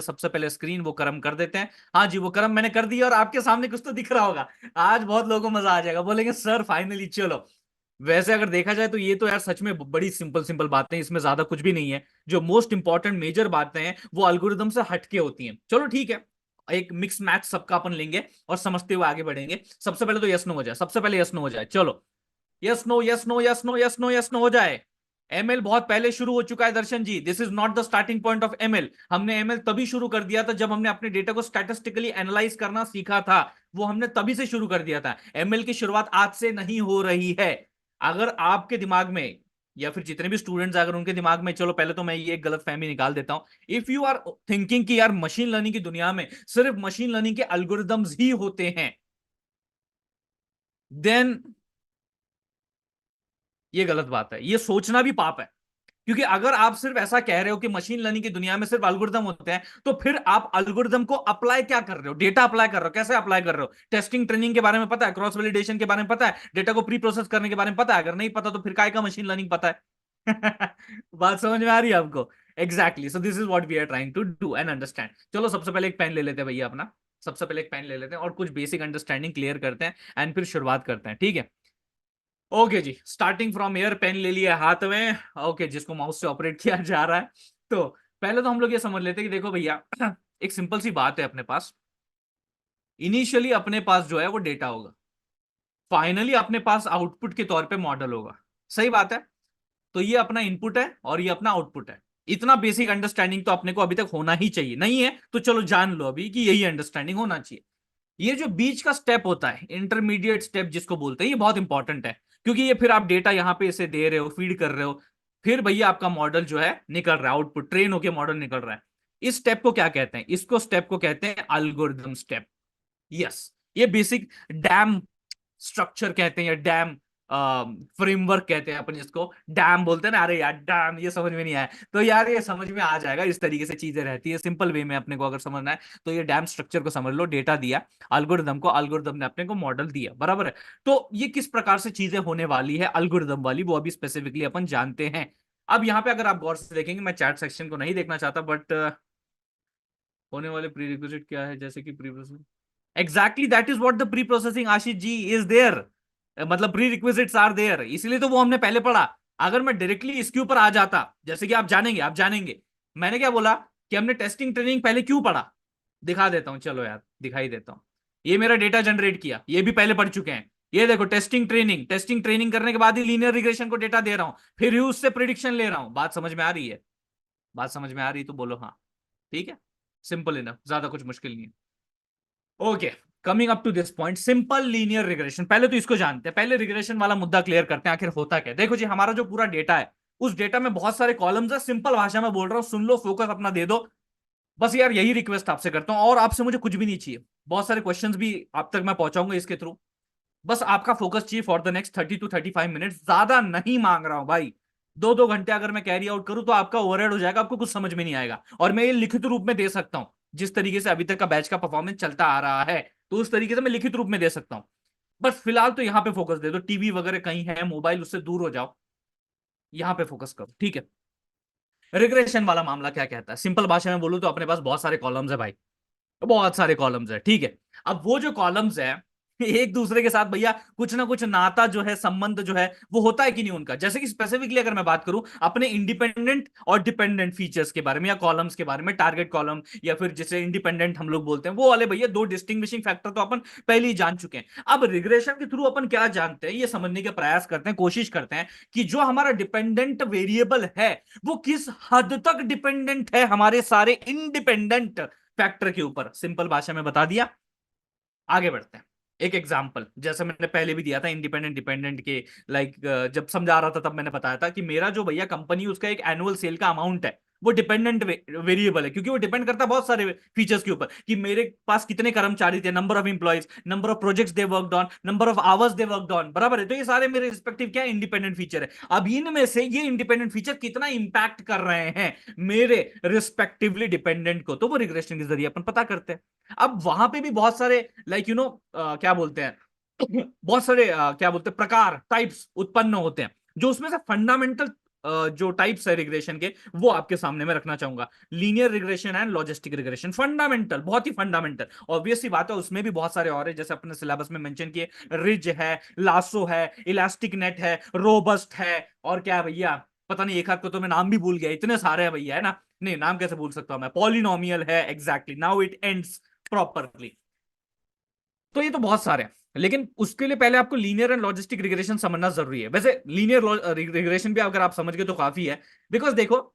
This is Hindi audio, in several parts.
सबसे पहले स्क्रीन वो कर्म कर देते हैं। हाँ जी, वो कर्म मैंने कर दिया और आपके सामने कुछ तो दिख रहा होगा। आज बहुत लोगों को मजा आ जाएगा, बोलेंगे सर फाइनली चलो। वैसे अगर देखा जाए तो ये तो यार सच में बड़ी सिंपल सिंपल बातें हैं, इसमें ज्यादा कुछ भी नहीं है। जो मोस्ट इंपॉर्टेंट मेजर बातें हैं वो एल्गोरिदम से हटके होती हैं। चलो ठीक है, एक मिक्स मैच सबका अपन लेंगे और समझते हुए आगे बढ़ेंगे। सबसे पहले तो यस नो हो जाए, सबसे पहले यस नो हो जाए। चलो yes no yes no yes no yes no yes no हो जाए। एमएल बहुत पहले शुरू हो चुका है Darshan ji, this is not the starting point of ML. हमने एमएल तभी शुरू कर दिया था जब हमने अपने डेटा को स्टैटिस्टिकली एनालाइज करना सीखा था। वो हमने तभी से शुरू कर दिया था। एमएल की शुरुआत आज से नहीं हो रही है। अगर आपके दिमाग में या फिर जितने भी स्टूडेंट्स अगर उनके दिमाग में, चलो पहले तो मैं ये गलत फहमी निकाल देता हूं, इफ यू आर थिंकिंग कि यार मशीन लर्निंग की दुनिया में सिर्फ मशीन लर्निंग के अल्गोरिदम्स ही होते हैं, देन ये गलत बात है, ये सोचना भी पाप है। क्योंकि अगर आप सिर्फ ऐसा कह रहे हो कि मशीन लर्निंग की दुनिया में सिर्फ एल्गोरिदम होते हैं, तो फिर आप एल्गोरिदम को अप्लाई क्या कर रहे हो? डेटा अप्लाई कर रहे हो, कैसे अप्लाई कर रहे हो? टेस्टिंग ट्रेनिंग के बारे में पता है, क्रॉस वैलिडेशन के बारे में पता है, डेटा को प्री प्रोसेस करने के बारे में पता है? अगर नहीं पता तो फिर काय का मशीन लर्निंग पता है? बात समझ में आ रही है आपको? Exactly, so this is what we are trying to do and understand. चलो सबसे पहले एक पेन ले लेते हैं भैया अपना। सबसे पहले एक पेन ले लेते हैं और कुछ बेसिक अंडरस्टैंडिंग क्लियर करते हैं एंड फिर शुरुआत करते हैं, ठीक है? Okay ji, starting from air, pen ले लिया हाथ में। ओके, जिसको माउस से ऑपरेट किया जा रहा है। तो पहले तो हम लोग ये समझ लेते हैं कि देखो भैया, एक सिंपल सी बात है, अपने पास इनिशियली अपने पास जो है वो डेटा होगा, फाइनली अपने पास आउटपुट के तौर पे मॉडल होगा। सही बात है। तो ये अपना इनपुट है और ये अपना आउटपुट है। इतना बेसिक अंडरस्टैंडिंग तो अपने को अभी तक होना ही चाहिए। नहीं है तो चलो जान लो अभी कि यही अंडरस्टैंडिंग होना चाहिए। ये जो बीच का स्टेप होता है, इंटरमीडिएट स्टेप जिसको बोलते हैं, ये बहुत इंपॉर्टेंट है। क्योंकि ये फिर आप डेटा यहां पे इसे दे रहे हो, फीड कर रहे हो, फिर भैया आपका मॉडल जो है निकल रहा है, आउटपुट ट्रेन होके मॉडल निकल रहा है। इस स्टेप को क्या कहते हैं? इसको स्टेप को कहते हैं एल्गोरिथम स्टेप। यस, ये बेसिक डैम स्ट्रक्चर कहते हैं या डैम फ्रेमवर्क कहते हैं, अपन जिसको डैम बोलते हैं ना। अरे यार डैम ये समझ में नहीं आया तो यार ये समझ में आ जाएगा। इस तरीके से चीजें रहती है, सिंपल वे में अपने को अगर समझना है तो ये डैम स्ट्रक्चर को समझ लो। डेटा दिया अल्गोरिदम को, अल्गोरिदम ने अपने को मॉडल दिया, बराबर है। तो ये किस प्रकार से चीजें होने वाली है अल्गोरिदम वाली, वो अभी स्पेसिफिकली अपन जानते हैं। अब यहाँ पे अगर आप गौर से देखेंगे, मैं चैट सेक्शन को नहीं देखना चाहता, बट होने वाले प्री रिक्विजिट क्या है, जैसे कि preprocessing, exactly that is what the preprocessing Ashish ji is there. मतलब प्री रिक्विजिट्स आर देयर, इसलिए तो वो हमने पहले पढ़ा। अगर मैं डायरेक्टली इसके ऊपर आ जाता, जैसे कि आप जानेंगे मैंने क्या बोला कि हमने टेस्टिंग ट्रेनिंग पहले क्यों पढ़ा। दिखा देता हूं, चलो यार दिखाई देता हूं। ये मेरा डेटा जनरेट किया, ये भी पहले पढ़ चुके हैं। ये देखो टेस्टिंग ट्रेनिंग करने के बाद ही लीनियर रिग्रेशन को डेटा दे रहा हूं, फिर ही उससे प्रिडिक्शन ले रहा हूं। बात समझ में आ रही है? बात समझ में आ रही तो बोलो हाँ। ठीक है, सिंपल इनफ, ज्यादा कुछ मुश्किल नहीं है। Okay, coming up to this point, simple linear regression, पहले तो इसको जानते हैं। पहले रिग्रेशन वाला मुद्दा क्लियर करते हैं, आखिर होता क्या है। देखो जी, हमारा जो पूरा डेटा है, उस डेटा में बहुत सारे कॉलम्स है। सिंपल भाषा में बोल रहा हूं, सुन लो, फोकस अपना दे दो। बस यार यही रिक्वेस्ट आपसे करता हूं, और आपसे मुझे कुछ भी नहीं चाहिए। बहुत सारे क्वेश्चंस भी आप तक मैं पहुंचाऊंगा इसके थ्रू। बस आपका फोकस चाहिए for the next 30 to 35 minute, ज्यादा नहीं मांग रहा हूं भाई। 2-2 घंटे अगर मैं कैरी आउट करूं तो आपका ओवरहेड हो जाएगा, आपको कुछ समझ में नहीं आएगा। और मैं ये लिखित रूप में दे सकता हूं, जिस तरीके से अभी तक का बैच का परफॉर्मेंस चलता आ रहा है, तो उस तरीके से मैं लिखित रूप में दे सकता हूं। बस फिलहाल तो यहां पे फोकस दे दो। टीवी वगैरह कहीं है, मोबाइल, उससे दूर हो जाओ, यहां पे फोकस करो, ठीक है? रिग्रेशन वाला मामला क्या कहता है, सिंपल भाषा में बोलूं तो अपने पास बहुत सारे कॉलम्स है भाई, बहुत सारे कॉलम्स है, ठीक है? अब वो जो कॉलम्स है, एक दूसरे के साथ भैया कुछ ना कुछ नाता जो है, संबंध जो है, वो होता है कि नहीं उनका। जैसे कि स्पेसिफिकली अगर मैं बात करूं अपने इंडिपेंडेंट और डिपेंडेंट फीचर्स के बारे में या कॉलम्स के बारे में, टारगेट कॉलम या फिर जिसे इंडिपेंडेंट हम लोग बोलते हैं, वो वाले भैया दो डिस्टिंग्विशिंग फैक्टर तो अपन पहले ही जान चुके हैं। अब रिग्रेशन के थ्रू अपन क्या जानते हैं, ये समझने का प्रयास करते हैं, कोशिश करते हैं कि जो हमारा डिपेंडेंट वेरिएबल है वो किस हद तक डिपेंडेंट है हमारे सारे इंडिपेंडेंट फैक्टर के ऊपर। सिंपल भाषा में बता दिया, आगे बढ़ते हैं। एक एग्जांपल जैसे मैंने पहले भी दिया था इंडिपेंडेंट डिपेंडेंट के, लाइक जब समझा रहा था तब मैंने बताया था कि मेरा जो भैया कंपनी, उसका एक एनुअल सेल का अमाउंट है, वो डिपेंडेंट वेरिएबल है, क्योंकि वो डिपेंड करता है बहुत सारे फीचर्स के ऊपर, कि मेरे पास कितने कर्मचारी थे, number of employees, number of projects they worked on, number of hours they worked on, बराबर है? तो ये सारे मेरे रिस्पेक्टिव क्या इंडिपेंडेंट फीचर है। अब इनमें से ये इंडिपेंडेंट फीचर कितना इंपैक्ट कर रहे हैं मेरे रिस्पेक्टिवली डिपेंडेंट को, तो वो रिग्रेशन के जरिए अपन पता करते हैं। अब वहां पे भी बहुत सारे लाइक क्या बोलते हैं बहुत सारे क्या बोलते हैं प्रकार, टाइप्स उत्पन्न होते हैं, जो उसमें से फंडामेंटल जो टाइप्स है रिग्रेशन के वो आपके सामने में रखना चाहूंगा। Linear regression and logistic regression, fundamental, बहुत ही फंडामेंटल। ऑब्वियस सी बात है उसमें भी बहुत सारे और है, जैसे अपने सिलेबस में मेंशन किए, रिज है, लासो है, इलास्टिक नेट है, रोबस्ट है, और क्या है भैया, पता नहीं, एक आध को तो मैं नाम भी भूल गया, इतने सारे हैं भैया, है ना। नहीं, नाम कैसे भूल सकता हूं मैं, पॉलिनोमियल है, exactly, now it ends properly. तो ये तो बहुत सारे हैं, लेकिन उसके लिए पहले आपको लीनियर एंड लॉजिस्टिक रिग्रेशन समझना जरूरी है। वैसे लीनियर रिग्रेशन भी अगर आप समझ गए तो काफी है, बिकॉज देखो,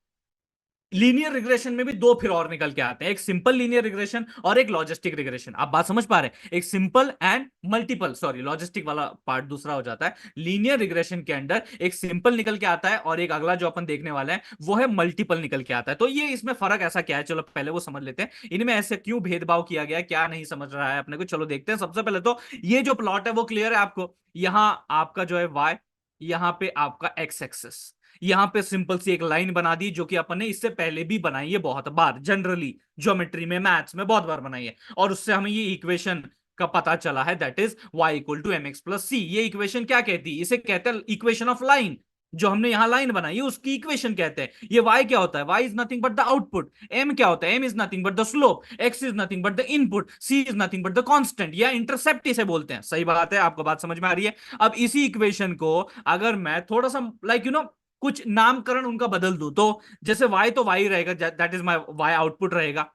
लीनियर रिग्रेशन में भी दो फिर और निकल के आते हैं, एक सिंपल लीनियर रिग्रेशन और एक लॉजिस्टिक रिग्रेशन। आप बात समझ पा रहे हैं, एक simple and multiple, sorry logistic वाला पार्ट दूसरा हो जाता है। लीनियर रिग्रेशन के अंदर एक सिंपल निकल के आता है, और एक अगला जो अपन देखने वाले हैं वो है मल्टीपल निकल के आता है। तो ये इसमें फर्क ऐसा क्या है, चलो पहले वो समझ लेते हैं, इनमें ऐसे क्यों भेदभाव किया गया, क्या नहीं समझ रहा है अपने को, चलो देखते हैं। सबसे पहले तो ये जो प्लॉट है वो क्लियर है आपको, यहां आपका जो है वाई, यहां पे आपका एक्स एक्सेस, यहां पे सिंपल सी एक लाइन बना दी, जो कि अपन ने इससे पहले भी बनाई है बहुत बार, जनरली ज्योमेट्री में, मैथ्स में बहुत बार बनाई है, और उससे हमें ये इक्वेशन का पता चला है, that is y equal to M X plus C. ये इक्वेशन क्या कहती है, इसे कहते हैं इक्वेशन ऑफ लाइन। जो हमने यहां लाइन बनाई है उसकी इक्वेशन कहते हैं। ये y क्या होता है, y is nothing but the output. m क्या होता है, m is nothing but the slope. x is nothing but the input. c is nothing but the constant, या इंटरसेप्ट इसे बोलते हैं। सही बात है, आपको बात समझ में आ रही है। अब इसी इक्वेशन को अगर मैं थोड़ा सा लाइक कुछ नामकरण उनका बदल दूं, तो जैसे y तो y रहेगा, that is my y output रहेगा।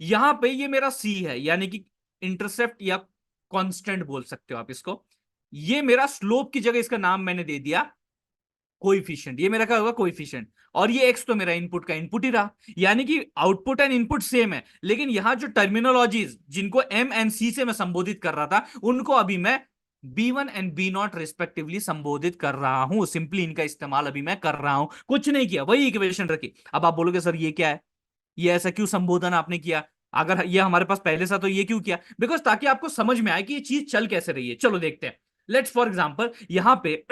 यहां पे ये मेरा c है, यानी कि इंटरसेप्ट या कांस्टेंट बोल सकते हो आप इसको। ये मेरा स्लोप की जगह इसका नाम मैंने दे दिया कोएफिशिएंट, ये मेरा क्या होगा, कोएफिशिएंट। और ये x तो मेरा इनपुट का इनपुट ही रहा, यानी कि आउटपुट एंड इनपुट सेम है, लेकिन यहां जो टर्मिनोलॉजीज जिनको m एंड c से मैं संबोधित कर रहा था, उनको अभी मैं B1 एंड B0 रिस्पेक्टिवली संबोधित कर रहा हूं। सिंपली इनका इस्तेमाल अभी मैं कर रहा हूं, कुछ नहीं किया, वही इक्वेशन रखी। अब आप बोलोगे सर ये क्या है, ये ऐसा क्यों संबोधन आपने किया, अगर ये हमारे पास पहले से तो ये क्यों किया, बिकॉज ताकि आपको समझ में आए कि ये चीज चल कैसे रही है। चलो देखते हैं, लेट्स फॉर एग्जाम्पल यहां पे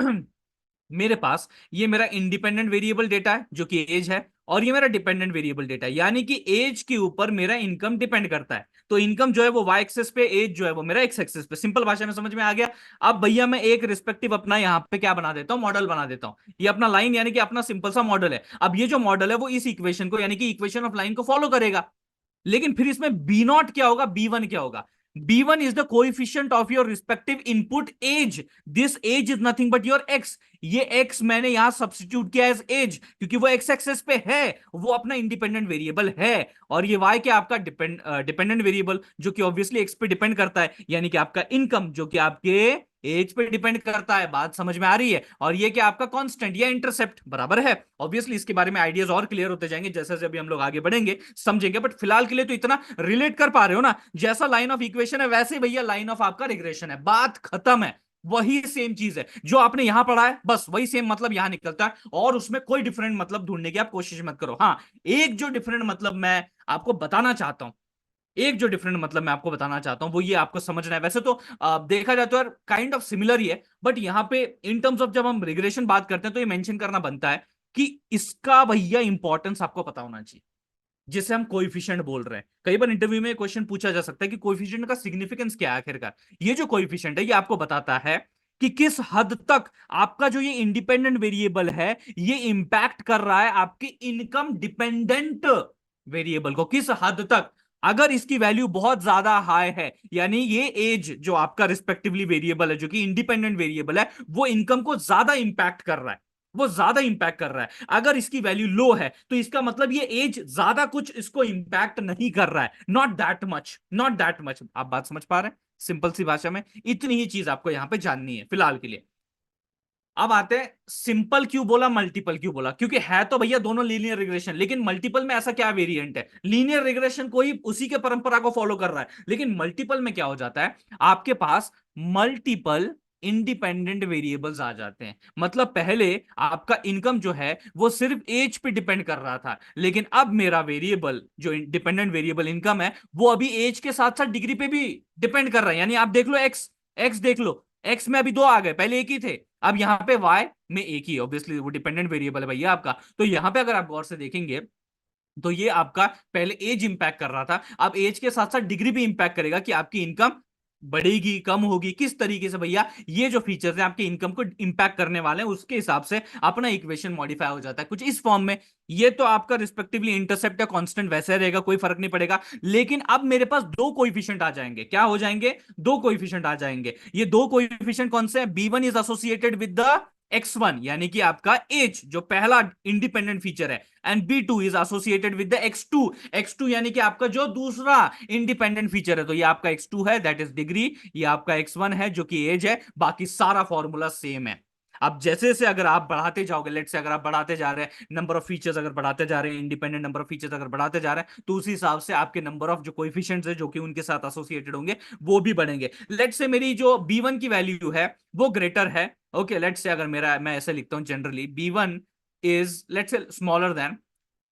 मेरे पास ये मेरा इंडिपेंडेंट वेरिएबल डेटा है जो कि एज है, और ये मेरा डिपेंडेंट वेरिएबल डेटा है, यानी कि एज के ऊपर मेरा इनकम डिपेंड करता है। तो इनकम जो है वो वाई एक्सेस पे, एज जो है वो मेरा एक्स एक्सेस पे। सिंपल भाषा में समझ में आ गया। अब भैया मैं एक रिस्पेक्टिव अपना यहाँ पे क्या बना देता हूँ, मॉडल बना देता हूँ। ये अपना लाइन यानी कि अपना सिंपल सा मॉडल है। अब ये जो मॉडल है वो इस इक्वेशन को, यानी कि इक्वेशन ऑफ लाइन को फॉलो करेगा। लेकिन फिर इसमें बी नॉट क्या होगा, बी वन क्या होगा। B1 is the coefficient of your respective input age. This age is nothing but your x. ये x मैंने यहां सब्स्टिट्यूट किया एज एज, क्योंकि वो x एक्सेस पे है, वो अपना इंडिपेंडेंट वेरिएबल है। और ये y क्या आपका डिपेंडेंट वेरिएबल, जो कि ऑब्वियसली x पे डिपेंड करता है, यानी कि आपका इनकम जो कि आपके एज पे डिपेंड करता है। बात समझ में आ रही है। और ये क्या आपका कांस्टेंट या इंटरसेप्ट बराबर है। ऑब्वियसली इसके बारे में आइडियाज और क्लियर होते जाएंगे जैसे जैसे अभी हम लोग आगे बढ़ेंगे समझेंगे, बट फिलहाल के लिए तो इतना रिलेट कर पा रहे हो ना, जैसा लाइन ऑफ इक्वेशन है वैसे भैया लाइन ऑफ आपका रिग्रेशन है, बात खत्म है। वही सेम चीज है जो आपने यहां पढ़ा है, बस वही सेम मतलब यहां निकलता है, और उसमें कोई डिफरेंट मतलब ढूंढने की आप कोशिश मत करो। हाँ, एक जो डिफरेंट मतलब मैं आपको बताना चाहता हूं, एक जो डिफरेंट मतलब मैं आपको बताना चाहता हूं वो ये आपको समझना है। वैसे तो देखा जाए तो यार काइंड ऑफ सिमिलर ही है, बट यहां पे इन टर्म्स ऑफ जब हम रिग्रेशन बात करते हैं तो ये मेंशन करना बनता है कि इसका भैया इंपॉर्टेंस आपको पता होना चाहिए, जिसे हम कोएफिशिएंट बोल रहे हैं। कई बार इंटरव्यू में क्वेश्चन पूछा जा सकता है कि कोएफिशिएंट का सिग्निफिकेंस क्या है आखिरकार। ये जो कोएफिशिएंट है ये आपको बताता है कि किस हद तक आपका जो ये इंडिपेंडेंट वेरिएबल है ये इंपैक्ट कर रहा है आपके इनकम डिपेंडेंट वेरिएबल को, किस हद तक। अगर इसकी वैल्यू बहुत ज्यादा हाई है, यानी ये एज जो आपका रिस्पेक्टिवली वेरिएबल है जो कि इंडिपेंडेंट वेरिएबल है, वो इनकम को ज्यादा इंपैक्ट कर रहा है, वो ज्यादा इंपैक्ट कर रहा है। अगर इसकी वैल्यू लो है तो इसका मतलब ये एज ज्यादा कुछ इसको इंपैक्ट नहीं कर रहा है, not that much, not that much. आप बात समझ पा रहे हैं, सिंपल सी भाषा में इतनी ही चीज आपको यहां पे जाननी है फिलहाल के लिए। अब आते हैं, सिंपल क्यों बोला, मल्टीपल क्यों बोला, क्योंकि है तो भैया दोनों लीनियर रिग्रेशन, लेकिन मल्टीपल में ऐसा क्या वेरिएंट है। लीनियर रिग्रेशन कोई उसी के परंपरा को फॉलो कर रहा है, लेकिन मल्टीपल में क्या हो जाता है, आपके पास मल्टीपल इंडिपेंडेंट वेरिएबल्स आ जाते हैं। मतलब पहले आपका इनकम जो है वो सिर्फ एज पे डिपेंड कर रहा था, लेकिन अब मेरा वेरिएबल जो डिपेंडेंट वेरिएबल इनकम है वो अभी एज के साथ साथ डिग्री पे भी डिपेंड कर रहा है। यानी आप देख लो एक्स, एक्स देख लो, एक्स में अभी दो आ गए, पहले एक ही थे, अब यहां पे y में एक ही, ऑब्वियसली वो डिपेंडेंट वेरिएबल है भैया आपका। तो यहां पे अगर आप गौर से देखेंगे तो ये आपका पहले एज इंपैक्ट कर रहा था, अब एज के साथ साथ डिग्री भी इंपैक्ट करेगा कि आपकी इनकम बढ़ेगी कम होगी किस तरीके से भैया, ये जो फीचर्स है आपके इनकम को इंपैक्ट करने वाले हैं, उसके हिसाब से अपना इक्वेशन मॉडिफाई हो जाता है कुछ इस फॉर्म में। ये तो आपका रिस्पेक्टिवली इंटरसेप्ट या कांस्टेंट वैसे रहेगा, कोई फर्क नहीं पड़ेगा। लेकिन अब मेरे पास दो कोएफिशिएंट आ जाएंगे, क्या हो जाएंगे, दो कोएफिशिएंट आ जाएंगे। ये दो कोएफिशिएंट कौन से हैं, B1 is associated with the X1 यानी कि आपका एज जो पहला इंडिपेंडेंट फीचर है, and B2 is associated with the X2 यानी कि आपका जो दूसरा इंडिपेंडेंट फीचर है। तो ये आपका X2 है दैट इज डिग्री, ये आपका X1 है जो कि एज है, बाकी सारा फॉर्मूला सेम है। अब जैसे जैसे अगर आप बढ़ाते जाओगे, लेट से अगर आप बढ़ाते जा रहे हैं नंबर ऑफ फीचर्स, अगर बढ़ाते जा रहे हैं इंडिपेंडेंट नंबर ऑफ फीचर्स अगर बढ़ाते जा रहे हैं, तो उसी हिसाब से आपके नंबर ऑफ जो कोएफिशिएंट्स है जो कि उनके साथ एसोसिएटेड होंगे वो भी बढ़ेंगे। लेट से मेरी जो B1 की वैल्यू है वो ग्रेटर है, ओके लेट से अगर मेरा, मैं ऐसे लिखता हूं जनरली B1 इज लेट से स्मॉलर देन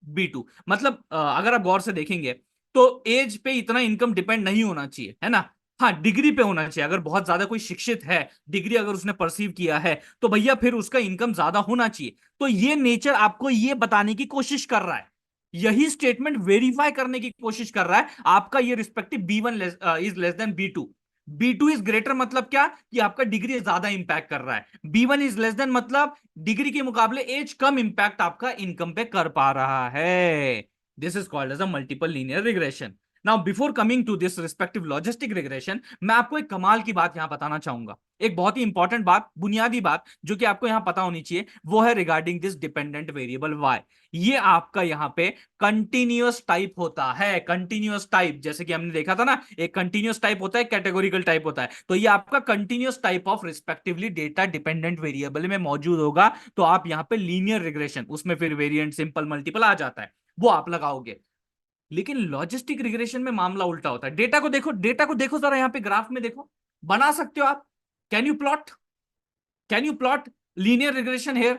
B2, मतलब अगर आप गौर से देखेंगे तो एज पे इतना इनकम डिपेंड नहीं होना चाहिए, है ना। हाँ डिग्री पे होना चाहिए, अगर बहुत ज्यादा कोई शिक्षित है, डिग्री अगर उसने परसीव किया है, तो भैया फिर उसका इनकम ज्यादा होना चाहिए। तो ये नेचर आपको ये बताने की कोशिश कर रहा है, यही स्टेटमेंट वेरीफाई करने की कोशिश कर रहा है आपका ये respective B1 is less then B2। B2 is greater मतलब क्या, कि आपका डिग्री ज्यादा इंपैक्ट कर रहा है। B1 इज लेस देन मतलब डिग्री के मुकाबले एज कम इंपैक्ट आपका इनकम पे कर पा रहा है। This is called as a multiple linear regression. Now before coming to this respective logistic regression, मैं आपको एक कमाल की बात यहां बताना चाहूंगा, एक बहुत ही इंपॉर्टेंट बात, बुनियादी बात जो कि आपको यहां पता होनी चाहिए, वो है regarding this dependent variable y। ये आपका यहां पे कंटिन्यूअस टाइप होता है, कंटिन्यूअस टाइप, जैसे कि हमने देखा था ना, एक कंटिन्यूअस टाइप होता है, कैटेगोरिकल टाइप होता है, तो ये आपका continuous type of respectively data dependent variable में मौजूद होगा। तो आप यहां पे लीनियर रिग्रेशन, उसमें फिर वेरिएंट सिंपल मल्टीपल आ जाता है, वो आप लगाओगे। लेकिन लॉजिस्टिक रिग्रेशन में मामला उल्टा होता है। डेटा को देखो, डेटा को देखो जरा, यहां पे ग्राफ में देखो, बना सकते हो आप, can you plot, can you plot linear regression here,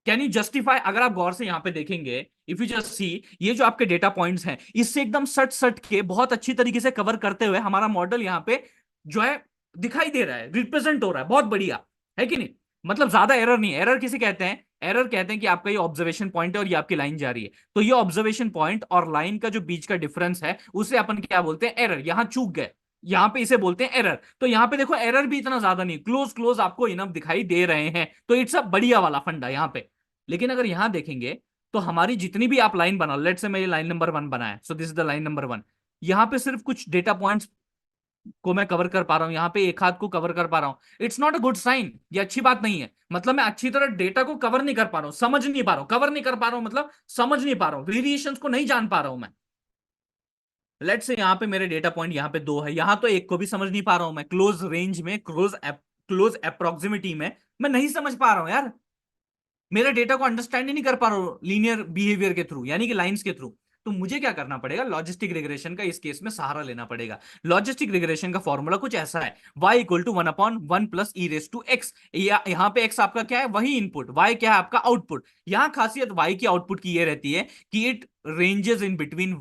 can you justify. अगर आप गौर से यहां पे देखेंगे, इफ यू जस्ट सी, ये जो आपके डेटा पॉइंट्स हैं इससे एकदम सट सट के बहुत अच्छी तरीके से कवर करते हुए हमारा मॉडल यहां पे जो है दिखाई दे रहा है, रिप्रेजेंट हो रहा है, बहुत बढ़िया है कि नहीं। मतलब ज्यादा एरर नहीं है। एरर किसे कहते हैं, एरर कहते हैं कि आपका ये ऑब्जर्वेशन पॉइंट है और ये आपकी लाइन जा रही है, तो ये ऑब्जर्वेशन पॉइंट और लाइन का जो बीच का डिफरेंस है उसे अपन क्या बोलते हैं, एरर। यहां चूक गए, यहां पे इसे बोलते हैं एरर। तो यहां पे देखो एरर भी इतना ज्यादा नहीं, क्लोज क्लोज आपको इनफ दिखाई दे रहे हैं, तो इट्स अ बढ़िया वाला फंडा यहां पे। लेकिन अगर यहां देखेंगे तो हमारी जितनी भी आप लाइन बनाओ, लेट से मेरी लाइन नंबर 1 बनाए, सो this is the line number 1, यहां पे सिर्फ कुछ डेटा पॉइंट्स को मैं कवर कर पा रहा हूं, यहां पे एक हाथ को कवर कर पा रहा हूं, it's not a good sign, ये अच्छी बात नहीं है। मतलब मैं अच्छी तरह डेटा को कवर नहीं कर पा रहा हूं, समझ नहीं पा रहा हूं, कवर नहीं कर पा रहा हूं मतलब समझ नहीं पा रहा हूं, वेरिएशंस को नहीं जान पा रहा हूं मैं। लेट से यहां पे मेरे डेटा पॉइंट यहां पे दो है, यहां तो एक को भी समझ नहीं पा रहा हूं मैं, क्लोज रेंज में, क्लोज अप्रोक्सिमिटी में मैं नहीं समझ पा रहा हूं यार, मेरा डेटा को अंडरस्टैंड ही नहीं कर पा रहा हूं लीनियर बिहेवियर के थ्रू, यानी कि लाइंस के थ्रू। तो मुझे क्या करना पड़ेगा, लॉजिस्टिक रिग्रेशन का इस केस में सहारा लेना पड़ेगा। लॉजिस्टिक रिग्रेशन का फॉर्मूला कुछ ऐसा है, y equal to 1/1 plus e raise to x. यहां पे x आपका क्या है, वही इनपुट, y क्या है आपका आउटपुट। यहां खासियत y की आउटपुट की ये रहती है कि it ranges in between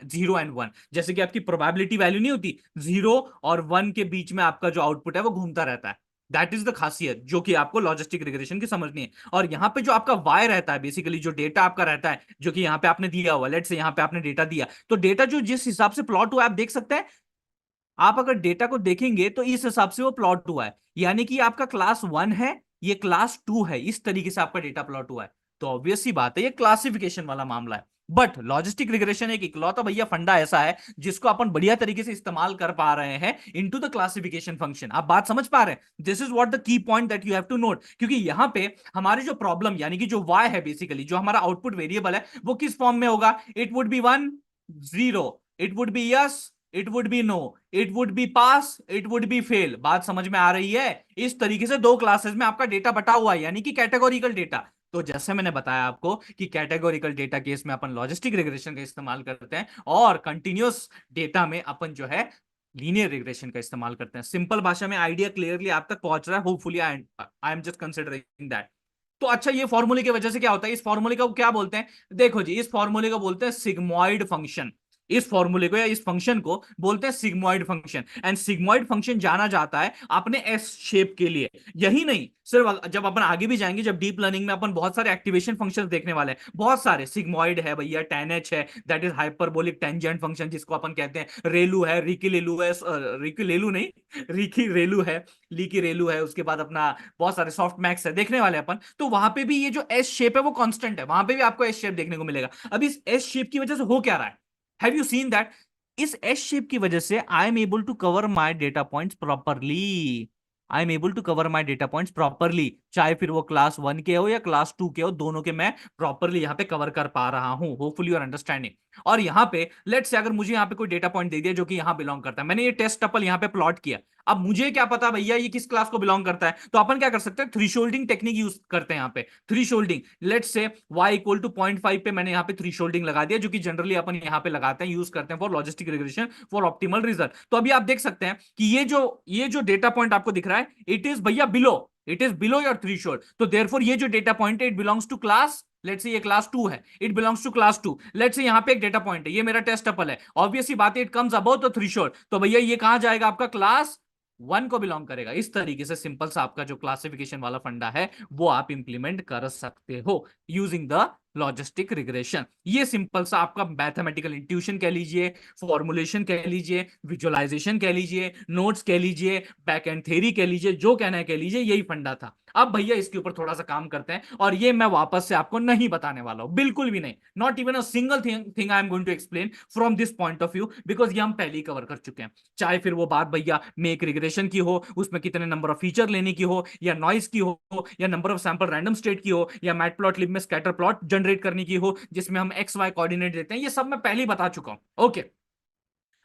0 and 1, जैसे कि आपकी प्रोबेबिलिटी वैल्यू नहीं होती, 0 और 1 के बीच में आपका जो आउटपुट है वो घूमता रहता है। दैट इज द खासियत जो कि आपको लॉजिस्टिक रिग्रेशन की समझनी है। और यहां पे जो आपका वाई रहता है, बेसिकली जो डेटा आपका रहता है, जो कि यहां पे आपने दिया हुआ, लेट से यहां पे आपने डेटा दिया, तो डेटा जो जिस हिसाब से प्लॉट हुआ है आप देख सकते हैं, आप अगर डेटा को देखेंगे तो इस हिसाब से वो प्लॉट हुआ है, यानी कि आपका क्लास 1 है, ये क्लास 2 है, इस तरीके से आपका डेटा प्लॉट हुआ है। तो ऑब्वियस सी बात है ये क्लासिफिकेशन वाला मामला है। बट लॉजिस्टिक रिग्रेशन एक इकलौता भैया फंडा ऐसा है जिसको अपन बढ़िया तरीके से इस्तेमाल कर पा रहे हैं इनटू द क्लासिफिकेशन फंक्शन। आप बात समझ पा रहे हैं, this is what the key point that you have to note. क्योंकि यहां पे हमारी जो प्रॉब्लम यानी कि जो वाई है, बेसिकली जो हमारा आउटपुट वेरिएबल है, वो किस फॉर्म में होगा, it would be 1 0, it would be yes, it would be no, it would be pass, it would be fail. बात समझ में आ रही है। इस तरीके से दो क्लासेस में आपका डेटा बटा हुआ है, यानी कि कैटेगोरिकल डेटा। तो जैसे मैंने बताया आपको कि कैटेगोरिकल डेटा केस में अपन लॉजिस्टिक रिग्रेशन का इस्तेमाल करते हैं, और कंटिन्यूअस डेटा में अपन जो है लीनियर रिग्रेशन का इस्तेमाल करते हैं। सिंपल भाषा में आइडिया क्लियरली आप तक पहुंच रहा है, hopefully I am just considering that. तो अच्छा, ये फॉर्मूले की वजह से क्या होता है, इस फॉर्मूले को क्या बोलते हैं, देखो जी, इस फॉर्मूले को बोलते हैं सिग्मॉइड फंक्शन। इस फॉर्मूले को या इस फंक्शन को बोलते हैं sigmoid function. And sigmoid function जाना जाता है अपने एस शेप के लिए। यही नहीं, सिर्फ जब अपन आगे भी जाएंगे, जब डीप लर्निंग में अपन बहुत सारे एक्टिवेशन फंक्शंस देखने वाले हैं, बहुत सारे सिग्मॉइड है भैया, tan h है, that is hyperbolic tangent function जिसको अपन कहते हैं, रेलू है, रिकी लेलू है, रिकी लेलू नहीं, रिकी रेलू है, लीकी रेलू है, उसके बाद अपना बहुत सारे सॉफ्ट मैक्स है देखने वाले अपन। तो वहां पे भी ये जो एस शेप है वो कांस्टेंट है, वहां पे भी आपको एस शेप देखने को मिलेगा। अब इस एस शेप की वजह से हो क्या रहा है, हैव यू सीन दैट, इस एस शेप की वजह से I am able to cover my data points properly. I am able to cover my data points properly, चाहे फिर वो क्लास 1 के हो या क्लास 2 के हो, दोनों के मैं प्रॉपरली यहाँ पे कवर कर पा रहा हूं, होपफुली यूर अंडरस्टैंडिंग। और यहाँ पे लेट्स से अगर मुझे यहाँ पे कोई डेटा पॉइंट दे दिया जो कि यहाँ बिलोंग करता है, मैंने ये टेस्ट टपल यहाँ पे प्लॉट किया, अब मुझे क्या पता भैया ये किस क्लास को बिलोंग करता है, तो अपन क्या कर सकते हैं, थ्रीशोल्डिंग टेक्निक यूज करते हैं यहाँ पे। Thresholding, let's say y equal to 0.5 पे मैंने यहाँ पे थ्रीशोल्डिंग लगा दिया, जो कि जनरली अपन यहाँ पे लगाते हैं, यूज करते हैं for logistic regression for optimal result. तो अभी आप देख सकते हैं कि ये जो डेटा पॉइंट आपको दिख रहा है, इट इज भैया below, it is below your threshold. तो देयरफॉर ये जो डेटा पॉइंट है, it belongs to class, let's say ये क्लास 2 है, it belongs to class 2। Let's say यहां पे एक डेटा पॉइंट है, ये मेरा टेस्ट टपल है, ऑब्वियसली बात है it comes about the threshold, तो भैया ये कहां जाएगा, आपका क्लास 1 को बिलोंग करेगा। इस तरीके से सिंपल सा आपका जो क्लासिफिकेशन वाला फंडा है वो आप इंप्लीमेंट कर सकते हो यूजिंग द लॉजिस्टिक रिग्रेशन। ये सिंपल सा आपका मैथमेटिकल इंट्यूशन कह लीजिए, फॉर्मुलेशन कह लीजिए, विजुअलाइजेशन कह लीजिए, नोट्स कह लीजिए, बैक एंड थ्योरी कह लीजिए, जो कहना है कह लीजिए, यही फंडा था। अब भैया इसके ऊपर थोड़ा सा काम करते हैं, और ये मैं वापस से आपको नहीं बताने वाला हूं, बिल्कुल भी नहीं, not even a single thing I am going to explain from this point of view, because ये हम पहले ही कवर कर चुके हैं। चाहे फिर वो बात भैया मेक रिग्रेशन की हो, उसमें कितने नंबर ऑफ फीचर लेने की हो, या नॉइस की हो, या number of sample random state की हो, या मैटप्लॉटलिब में स्कैटर प्लॉट जनरेट करने की हो जिसमें हम एक्स वाई कोऑर्डिनेट देते हैं, ये सब मैं पहले ही बता चुका हूं। ओके,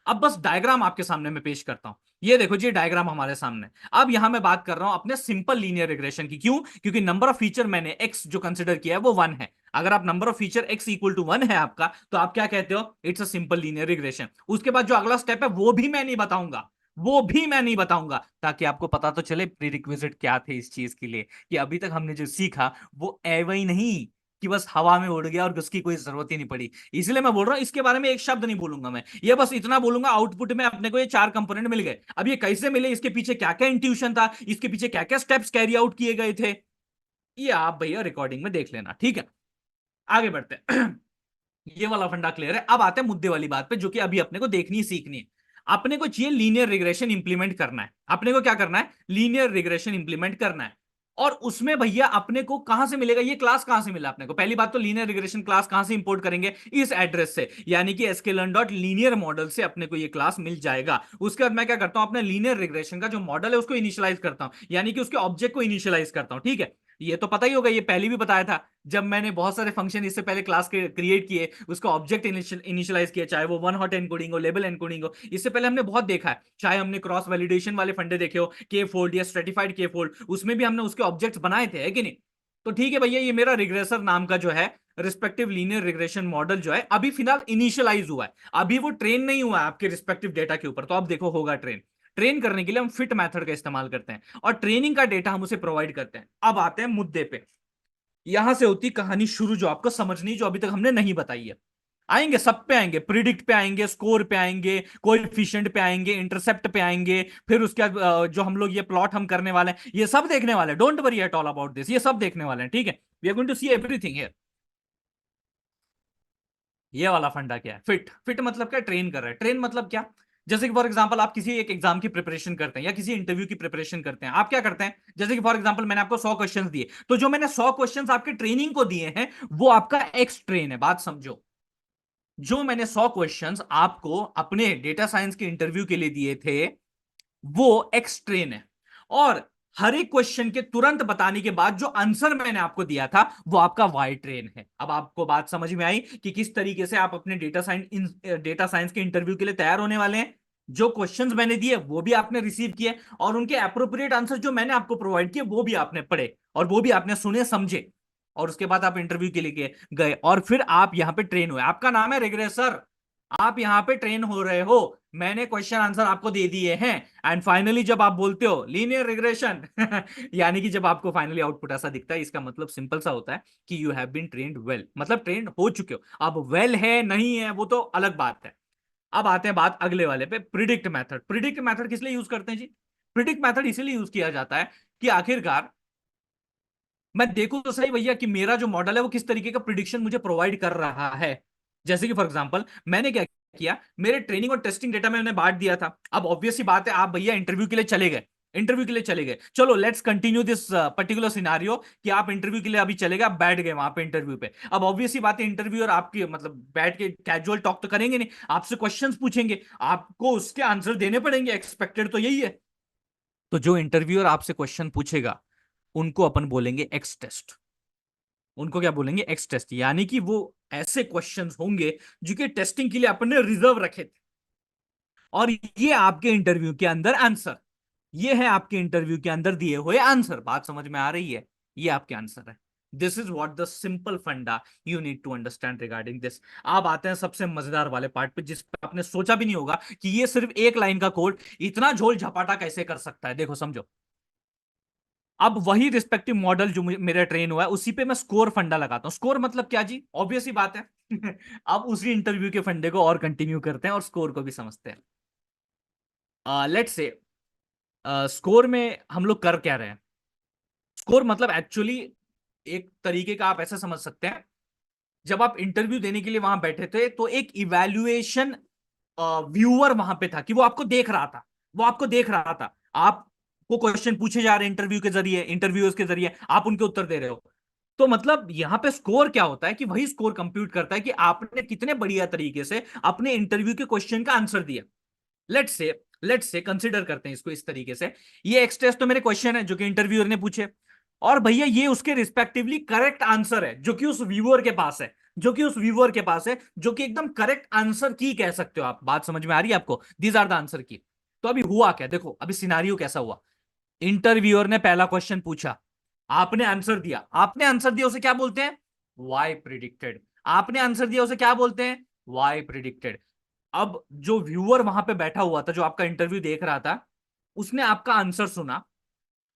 अब बस डायग्राम आपके सामने में पेश करता हूं। ये देखो जी, डायग्राम हमारे सामने। अब यहां मैं बात कर रहा हूं अपने सिंपल लीनियर रिग्रेशन की, क्यों, क्योंकि नंबर ऑफ फीचर मैंने एक्स जो कंसिडर किया है वो 1 है। अगर आप number of feature x equal to 1 है आपका, तो आप क्या कहते हो, it's a simple linear regression. उसके बाद जो अगला स्टेप है वो भी मैं नहीं बताऊंगा, वो भी मैं नहीं बताऊंगा, ताकि आपको पता तो चले प्रीरिक्विजिट क्या थे इस चीज के लिए, कि अभी तक हमने जो सीखा वो एवं ही नहीं कि बस हवा में उड़ गया और उसकी कोई जरूरत ही नहीं पड़ी। इसलिए मैं बोल रहा हूं, इसके बारे में एक शब्द नहीं बोलूंगा मैं, ये बस इतना बोलूंगा, आउटपुट में अपने को ये 4 कंपोनेंट मिल गए। अब ये कैसे मिले, इसके पीछे क्या क्या इंट्यूशन था, इसके पीछे क्या क्या स्टेप्स कैरी आउट किए गए थे, ये आप भैया रिकॉर्डिंग में देख लेना, ठीक है। आगे बढ़ते हैं। ये वाला फंडा क्लियर है। अब आते हैं मुद्दे वाली बात पे, जो कि अभी अपने को देखनी सीखनी है। अपने को चाहिए लीनियर रिग्रेशन इंप्लीमेंट करना है, अपने को क्या करना है, लीनियर रिग्रेशन इंप्लीमेंट करना है। और उसमें भैया अपने को कहां से मिलेगा, ये क्लास कहां से मिला अपने को, पहली बात तो लीनियर रिग्रेशन क्लास कहां से इंपोर्ट करेंगे, इस एड्रेस से, यानी कि sklearn डॉट लीनियर मॉडल से अपने को ये क्लास मिल जाएगा। उसके बाद मैं क्या करता हूं, अपने लीनियर रिग्रेशन का जो मॉडल है उसको इनिशियलाइज करता हूं, यानी कि उसके ऑब्जेक्ट को इनिशियलाइज करता हूं, ठीक है। ये तो पता ही होगा, ये पहले भी बताया था, जब मैंने बहुत सारे फंक्शन इससे पहले क्लास के क्रिएट किए, उसका ऑब्जेक्ट इनिशियलाइज किया, चाहे वो वन हॉट एनकोडिंग हो, लेबल एनकोडिंग हो, इससे पहले हमने बहुत देखा है। चाहे हमने क्रॉस वैलिडेशन वाले फंडे देखे हो, के फोल्ड या स्ट्रेटिफाइड के फोल्ड, उसमें भी हमने उसके ऑब्जेक्ट्स बनाए थे, है कि नहीं। तो ठीक है भैया, ये मेरा रिग्रेसर नाम का जो है रिस्पेक्टिव लीनियर रिग्रेशन मॉडल जो है, अभी फिलहाल इनिशियलाइज हुआ है, अभी वो ट्रेन नहीं हुआ है आपके रिस्पेक्टिव डेटा के ऊपर। तो अब देखो होगा ट्रेन, ट्रेन करने के लिए हम फिट मेथड का इस्तेमाल करते हैं, और ट्रेनिंग का डेटा हम उसे प्रोवाइड करते हैं। अब आते हैं मुद्दे पे, यहां से होती कहानी शुरू जो आपको समझनी, जो अभी तक हमने नहीं बताई है। आएंगे सब पे, आएंगे प्रिडिक्ट पे, आएंगे स्कोर पे, आएंगे कोएफिशिएंट पे, आएंगे इंटरसेप्ट पे, आएंगे फिर उसके बाद जो हम लोग ये प्लॉट हम करने वाले हैं, ये सब देखने वाले हैं, don't worry at all about this, ये सब देखने वाले हैं, ठीक है। We are going to see everything here. ये वाला फंडा क्या है, फिट, फिट मतलब क्या, ट्रेन कर रहा है। ट्रेन मतलब क्या, जैसे कि फॉर एग्जांपल आप किसी एक एग्जाम की प्रिपरेशन करते हैं या किसी इंटरव्यू की प्रिपरेशन करते हैं, आप क्या करते हैं, जैसे कि फॉर एग्जांपल मैंने आपको 100 क्वेश्चंस दिए, तो जो मैंने 100 क्वेश्चंस आपके ट्रेनिंग को दिए हैं वो आपका एक्स ट्रेन है, बात समझो। जो मैंने 100 क्वेश्चंस आपको अपने डेटा साइंस के इंटरव्यू के लिए दिए थे वो एक्स ट्रेन है, और हर एक क्वेश्चन के तुरंत बताने के बाद जो आंसर मैंने आपको दिया था वो आपका वाई ट्रेन है। अब आपको बात समझ में आई कि किस तरीके से आप अपने डेटा साइंस के इंटरव्यू के लिए तैयार होने वाले हैं। जो क्वेश्चंस मैंने दिए वो भी आपने रिसीव किए, और उनके अप्रोप्रिएट आंसर जो मैंने आपको प्रोवाइड किए वो भी आपने पढ़े, और वो भी आपने सुने समझे, और उसके बाद आप इंटरव्यू के लिए गए, और फिर आप यहां पे ट्रेन हुए। आपका नाम है रिग्रेसर, आप यहां पे ट्रेन हो रहे हो। मैंने क्वेश्चन आंसर आपको दे दिए हैं, एंड फाइनली जब आप बोलते हो लीनियर रिग्रेशन यानी कि जब आपको फाइनली आउटपुट ऐसा दिखता है, इसका मतलब सिंपल सा होता है कि you have been trained well, मतलब ट्रेंड हो चुके हो। अब वेल है नहीं है वो तो अलग बात है, अब आते हैं बात अगले वाले पे, प्रिडिक्ट मेथड। प्रिडिक्ट मेथड किस लिए यूज करते हैं जी? प्रिडिक्ट मेथड इसीलिए यूज किया जाता है कि आखिरकार मैं देखूं तो सही भैया कि मेरा जो मॉडल है वो किस तरीके का प्रिडिक्शन मुझे प्रोवाइड कर रहा है। जैसे कि फॉर एग्जांपल मैंने क्या किया, मेरे ट्रेनिंग और टेस्टिंग डेटा मैंने बांट दिया था। अब ऑब्वियस सी बात है, आप भैया इंटरव्यू के लिए चले गए, इंटरव्यू के लिए चले गए, चलो let's continue this particular scenario कि आप इंटरव्यू के लिए अभी चले गए, आप बैठ गए वहां पे इंटरव्यू पे। अब ऑब्वियस सी बात है, इंटरव्यू और आपकी मतलब बैठ के कैजुअल टॉक तो करेंगे नहीं, आपसे क्वेश्चंस पूछेंगे, आपको उसके आंसर देने पड़ेंगे, एक्सपेक्टेड तो यही है। तो जो इंटरव्यूअर आपसे क्वेश्चन पूछेगा उनको अपन बोलेंगे एक्स टेस्ट। उनको क्या बोलेंगे? X test. यानी कि वो ऐसे क्वेश्चंस होंगे जो कि टेस्टिंग के लिए अपन ने रिजर्व रखे थे, और ये आपके इंटरव्यू के अंदर आंसर, ये है आपके इंटरव्यू के अंदर दिए हुए आंसर। बात समझ में आ रही है? ये आपके आंसर है। This is what the simple funda you need to understand regarding this. आप आते हैं सबसे मजेदार वाले पार्ट पे, जिस पे आपने सोचा भी नहीं होगा कि ये सिर्फ एक लाइन का कोड इतना झोल झपाटा कैसे कर सकता है। देखो समझो, अब वही रिस्पेक्टिव मॉडल जो मेरा ट्रेन हुआ है उसी पे मैं स्कोर फंडा लगाता हूं। स्कोर मतलब क्या जी? ऑब्वियस ही बात है अब उसी इंटरव्यू के फंडे को और कंटिन्यू करते हैं और स्कोर को भी समझते हैं। लेट्स से स्कोर में हम लोग कर क्या रहे हैं? स्कोर मतलब एक्चुअली एक तरीके का आप ऐसा समझ सकते हैं, जब आप इंटरव्यू देने के लिए वहां बैठे थे तो एक इवैल्यूएशन व्यूअर वहां पे था कि वो आपको देख रहा था, वो आपको देख रहा था। आपको क्वेश्चन पूछे जा रहे हैं इंटरव्यू के जरिए, इंटरव्यूअर्स के जरिए, आप उनके उत्तर दे रहे हो। तो मतलब यहां पे स्कोर क्या होता है कि वही स्कोर कंप्यूट करता है कि आपने कितने बढ़िया तरीके से अपने इंटरव्यू के क्वेश्चन का आंसर दिया। लेट्स से कंसिडर करते हैं इसको इस तरीके से, ये एक्स टेस्ट तो मेरे क्वेश्चन है जो कि इंटरव्यूअर ने पूछे, और भैया ये उसके रिस्पेक्टिवली करेक्ट आंसर है जो कि उस व्यूअर के पास है, जो कि उस व्यूअर के पास है, जो कि एकदम करेक्ट आंसर की कह सकते हो आप। बात समझ में आ रही है आपको? दीज आर द आंसर की। तो अभी हुआ क्या, देखो अभी सिनारियो कैसा हुआ। इंटरव्यूअर ने पहला क्वेश्चन पूछा, आपने आंसर दिया, आपने आंसर दिया, उसे क्या बोलते हैं? Y predicted. आपने आंसर दिया, उसे क्या बोलते हैं? Y predicted. अब जो व्यूअर वहां पे बैठा हुआ था, जो आपका इंटरव्यू देख रहा था, उसने आपका आंसर सुना,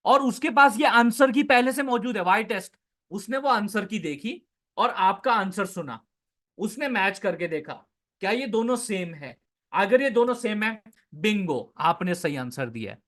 और उसके पास ये आंसर की पहले से मौजूद है, वाई टेस्ट। उसने वो आंसर की देखी और आपका आंसर सुना, उसने मैच करके देखा क्या ये दोनों सेम है। अगर ये दोनों सेम है, बिंगो, आपने सही आंसर दिया है।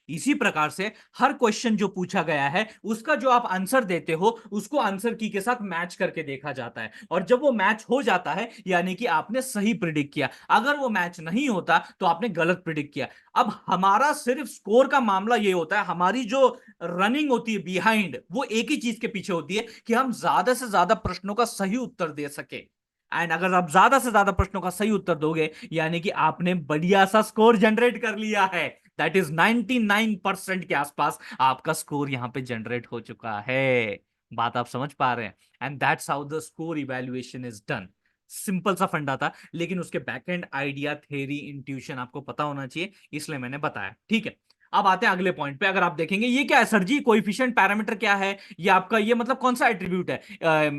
इसी प्रकार से हर क्वेश्चन जो पूछा गया है उसका जो आप आंसर देते हो उसको आंसर की के साथ मैच करके देखा जाता है, और जब वो मैच हो जाता है यानी कि आपने सही प्रिडिक्ट किया। अगर वो मैच नहीं होता तो आपने गलत प्रिडिक्ट किया। अब हमारा सिर्फ स्कोर का मामला ये होता है, हमारी जो रनिंग होती है बिहाइंड, वो एक ही चीज के पीछे होती है कि हम ज्यादा से ज्यादा प्रश्नों का सही उत्तर दे सके। एंड अगर आप ज्यादा से ज्यादा प्रश्नों का सही उत्तर दोगे यानी कि आपने बढ़िया सा स्कोर जनरेट कर लिया है। दैट इज 99% के आसपास आपका स्कोर यहां पे जनरेट हो चुका है। बात आप समझ पा रहे हैं? And that's how the score evaluation is done. Simple सा फंडा था, लेकिन उसके बैकएंड आइडिया, थ्योरी, इंट्यूशन आपको पता होना चाहिए, इसलिए मैंने बताया। ठीक है, अब आते हैं अगले पॉइंट पे। अगर आप देखेंगे ये क्या है सर जी, कोएफिशिएंट पैरामीटर क्या है? ये आपका ये मतलब कौन सा एट्रीब्यूट है?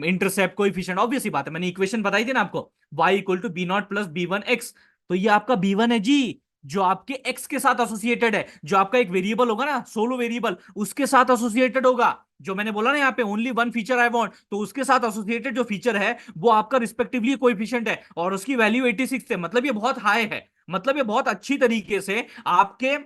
Intercept coefficient. ऑब्वियस ही बात है, मैंने इक्वेशन बताई थी ना आपको, y equal to b naught plus b one x. तो ये आपका b1 है जी, जो आपके x के साथ एसोसिएटेड है, जो आपका एक वेरिएबल होगा ना, सोलो वेरिएबल, उसके साथ एसोसिएटेड होगा। जो मैंने बोला ना यहाँ पे only one feature I want, तो उसके साथ एसोसिएटेड जो फीचर है वो आपका रिस्पेक्टिवली कोएफिशिएंट है, और उसकी वैल्यू 86 है। मतलब ये बहुत हाई है, मतलब ये बहुत अच्छी तरीके से आपके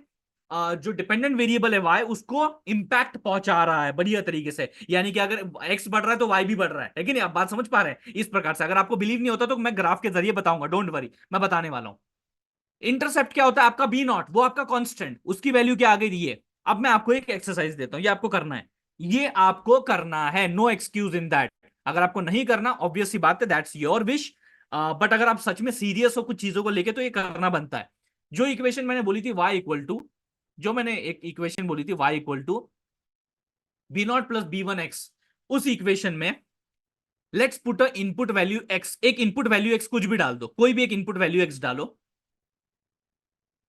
जो डिपेंडेंट वेरिएबल है y, उसको इंपैक्ट पहुंचा रहा है बढ़िया तरीके से। यानी कि अगर x बढ़ रहा है तो y भी बढ़ रहा है कि नहीं? आप बात समझ पा रहे हैं? इस प्रकार से अगर आपको बिलीव नहीं होता तो मैं ग्राफ के जरिए बताऊंगा, डोंट वरी, मैं बताने वाला हूं। इंटरसेप्ट क्या होता है आपका? बी नॉट, वो आपका कांस्टेंट, उसकी वैल्यू क्या आ गई दी है। अब मैं आपको एक एक्सरसाइज देता हूं, ये आपको करना है, ये आपको करना है, नो एक्सक्यूज इन दैट। अगर आपको नहीं करना, ऑब्वियस सी बात है, दैट्स योर विश, बट अगर आप सच में सीरियस हो कुछ चीजों को लेके तो ये करना बनता है। जो इक्वेशन मैंने बोली थी y इक्वल टू, जो मैंने एक इक्वेशन बोली थी y equal to b naught plus b one x, उस इक्वेशन में let's put a input value x, एक इनपुट वैल्यू x कुछ भी डाल दो, कोई भी एक इनपुट वैल्यू x डालो,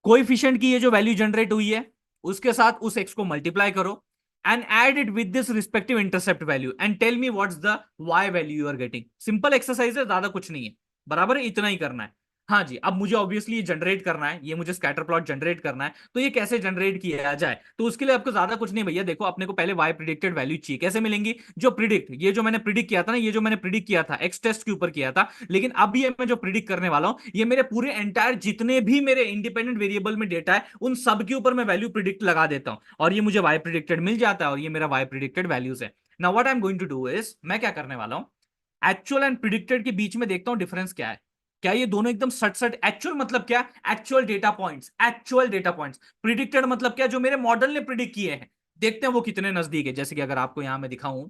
कोएफिशिएंट की ये जो वैल्यू जनरेट हुई है उसके साथ उस x को मल्टीप्लाई करो, and add it with this respective intercept value, and tell me what's the y value you are getting. Simple exercise है, ज्यादा कुछ नहीं है, बराबर है, इतना ही करना है। हाँ जी, अब मुझे ऑब्वियसली ये जनरेट करना है, ये मुझे स्कैटर प्लॉट जनरेट करना है। तो ये कैसे जनरेट किया जाए? तो उसके लिए आपको ज्यादा कुछ नहीं भैया, देखो अपने को पहले वाई प्रिडिक्टेड वैल्यू चाहिए। कैसे मिलेंगी? जो प्रिडिक्ट, ये जो मैंने प्रिडिक्ट किया था ना, ये जो मैंने प्रिडिक्ट किया था एक्स टेस्ट के ऊपर किया था, लेकिन अब ये मैं जो प्रिडिक्ट करने वाला हूं, ये मेरे पूरे एंटायर जितने भी मेरे इंडिपेंडेंट वेरिएबल में डेटा है, उन सब के ऊपर मैं वैल्यू प्रिडिक्ट लगा देता हूं, और ये मुझे वाई प्रिडिक्टेड मिल जाता है, और ये मेरा वाई प्रिडिक्टेड वैल्यूज है। Now what I am going to do is, मैं क्या करने वाला हूं, एक्चुअल एंड प्रिडिक्टेड के बीच में देखता हूं डिफरेंस क्या है। क्या ये दोनों एकदम सट सट? एक्चुअल मतलब क्या? Actual data points, actual data points. Predicted मतलब क्या? जो मेरे मॉडल ने प्रिडिक्ट किए हैं। देखते हैं वो कितने नजदीक है। जैसे कि अगर आपको यहां मैं दिखाऊं,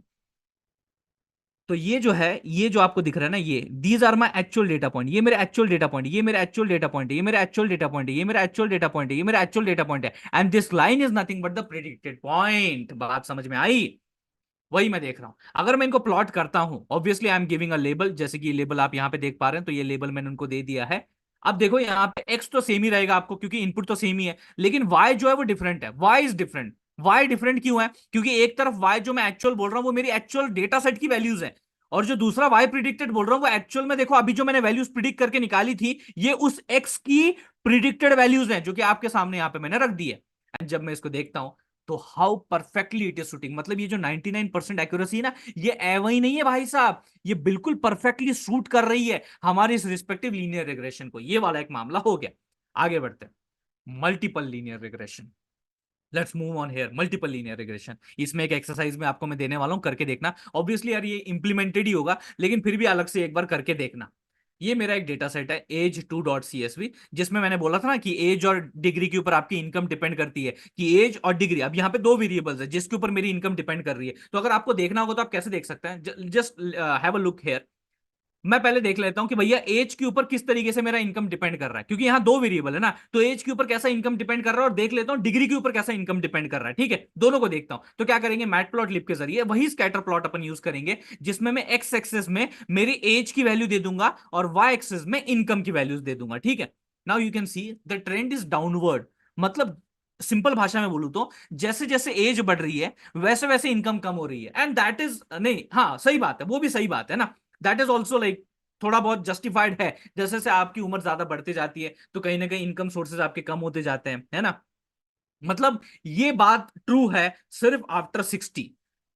तो ये जो है, ये जो आपको दिख रहा है ना, ये these are my actual data point, ये मेरे एक्चुअल डेटा पॉइंट, ये मेरे एक्चुअल डेटा पॉइंट, ये मेरे एक्चुअल डेटा पॉइंट, ये मेरा एक्चुअल डेटा पॉइंट, ये मेरा एक्चुअल डेटा पॉइंट है। And this line is nothing but the predicted point. बात समझ में आई? वही मैं देख रहा हूं। अगर मैं इनको प्लॉट करता हूं, obviously I am giving a label, जैसे कि ये लेबल आप यहां पे देख पा रहे हैं, तो ये लेबल मैंने उनको दे दिया है। अब देखो यहाँ पे एक्स तो सेम ही रहेगा आपको, क्योंकि इनपुट तो सेम ही है, लेकिन वाई जो है वो डिफरेंट है। Y is different. Y different क्यों है? क्योंकि एक तरफ वाई जो मैं एक्चुअल बोल रहा हूं वो मेरी एक्चुअल डेटा सेट की वैल्यूज है, और जो दूसरा वाई प्रिडिक्टेड बोल रहा हूं वो एक्चुअल में, देखो अभी जो मैंने वैल्यूज प्रिडिक्ट करके निकाली थी, ये उस एक्स की प्रिडिक्टेड वैल्यूज हैं, जो कि आपके सामने यहां पे मैंने रख दी है। जब मैं इसको देखता हूं, तो how perfectly it is shooting, मतलब ये जो 99% एक्यूरेसी है ना, ये एवं ही नहीं है भाई साहब, ये बिल्कुल परफेक्टली शूट कर रही है हमारे इस रिस्पेक्टिव लीनियर रिग्रेशन को। ये वाला एक मामला हो गया। आगे बढ़ते हैं, multiple linear regression. Let's move on here, multiple linear regression. इसमें एक एक्सरसाइज में आपको मैं देने वाला हूं, करके देखना। ऑब्वियसली यार ये इंप्लीमेंटेड ही होगा, लेकिन फिर भी अलग से एक बार करके देखना। ये मेरा एक डेटा सेट है एज 2.csv, जिसमें मैंने बोला था ना कि एज और डिग्री के ऊपर आपकी इनकम डिपेंड करती है, कि एज और डिग्री, अब यहाँ पे दो वेरिएबल्स है जिसके ऊपर मेरी इनकम डिपेंड कर रही है। तो अगर आपको देखना होगा तो आप कैसे देख सकते हैं? Just have a look here. मैं पहले देख लेता हूं कि भैया एज के ऊपर किस तरीके से मेरा इनकम डिपेंड कर रहा है, क्योंकि यहां दो वेरिएबल है ना, तो एज के ऊपर कैसा इनकम डिपेंड कर रहा है, और देख लेता हूं डिग्री के ऊपर कैसा इनकम डिपेंड कर रहा है। ठीक है, दोनों को देखता हूं। तो क्या करेंगे, मैट प्लॉट लिप के जरिए वही स्कैटर प्लॉट अपन यूज करेंगे, जिसमें मैं एक्स एक्सेस में मेरी एज की वैल्यू दे दूंगा, और वाई एक्सेस में इनकम की वैल्यूज दे दूंगा। ठीक है, now you can see the trend is downward. मतलब सिंपल भाषा में बोलूं तो, जैसे जैसे एज बढ़ रही है वैसे वैसे इनकम कम हो रही है। एंड दैट इज, नहीं हाँ सही बात है, वो भी सही बात है ना। दैट इज ऑल्सो लाइक थोड़ा बहुत जस्टिफाइड है। जैसे जैसे आपकी उम्र ज्यादा बढ़ती जाती है, तो कहीं ना कहीं इनकम सोर्सेज आपके कम होते जाते हैं, है ना। मतलब ये बात ट्रू है सिर्फ आफ्टर 60,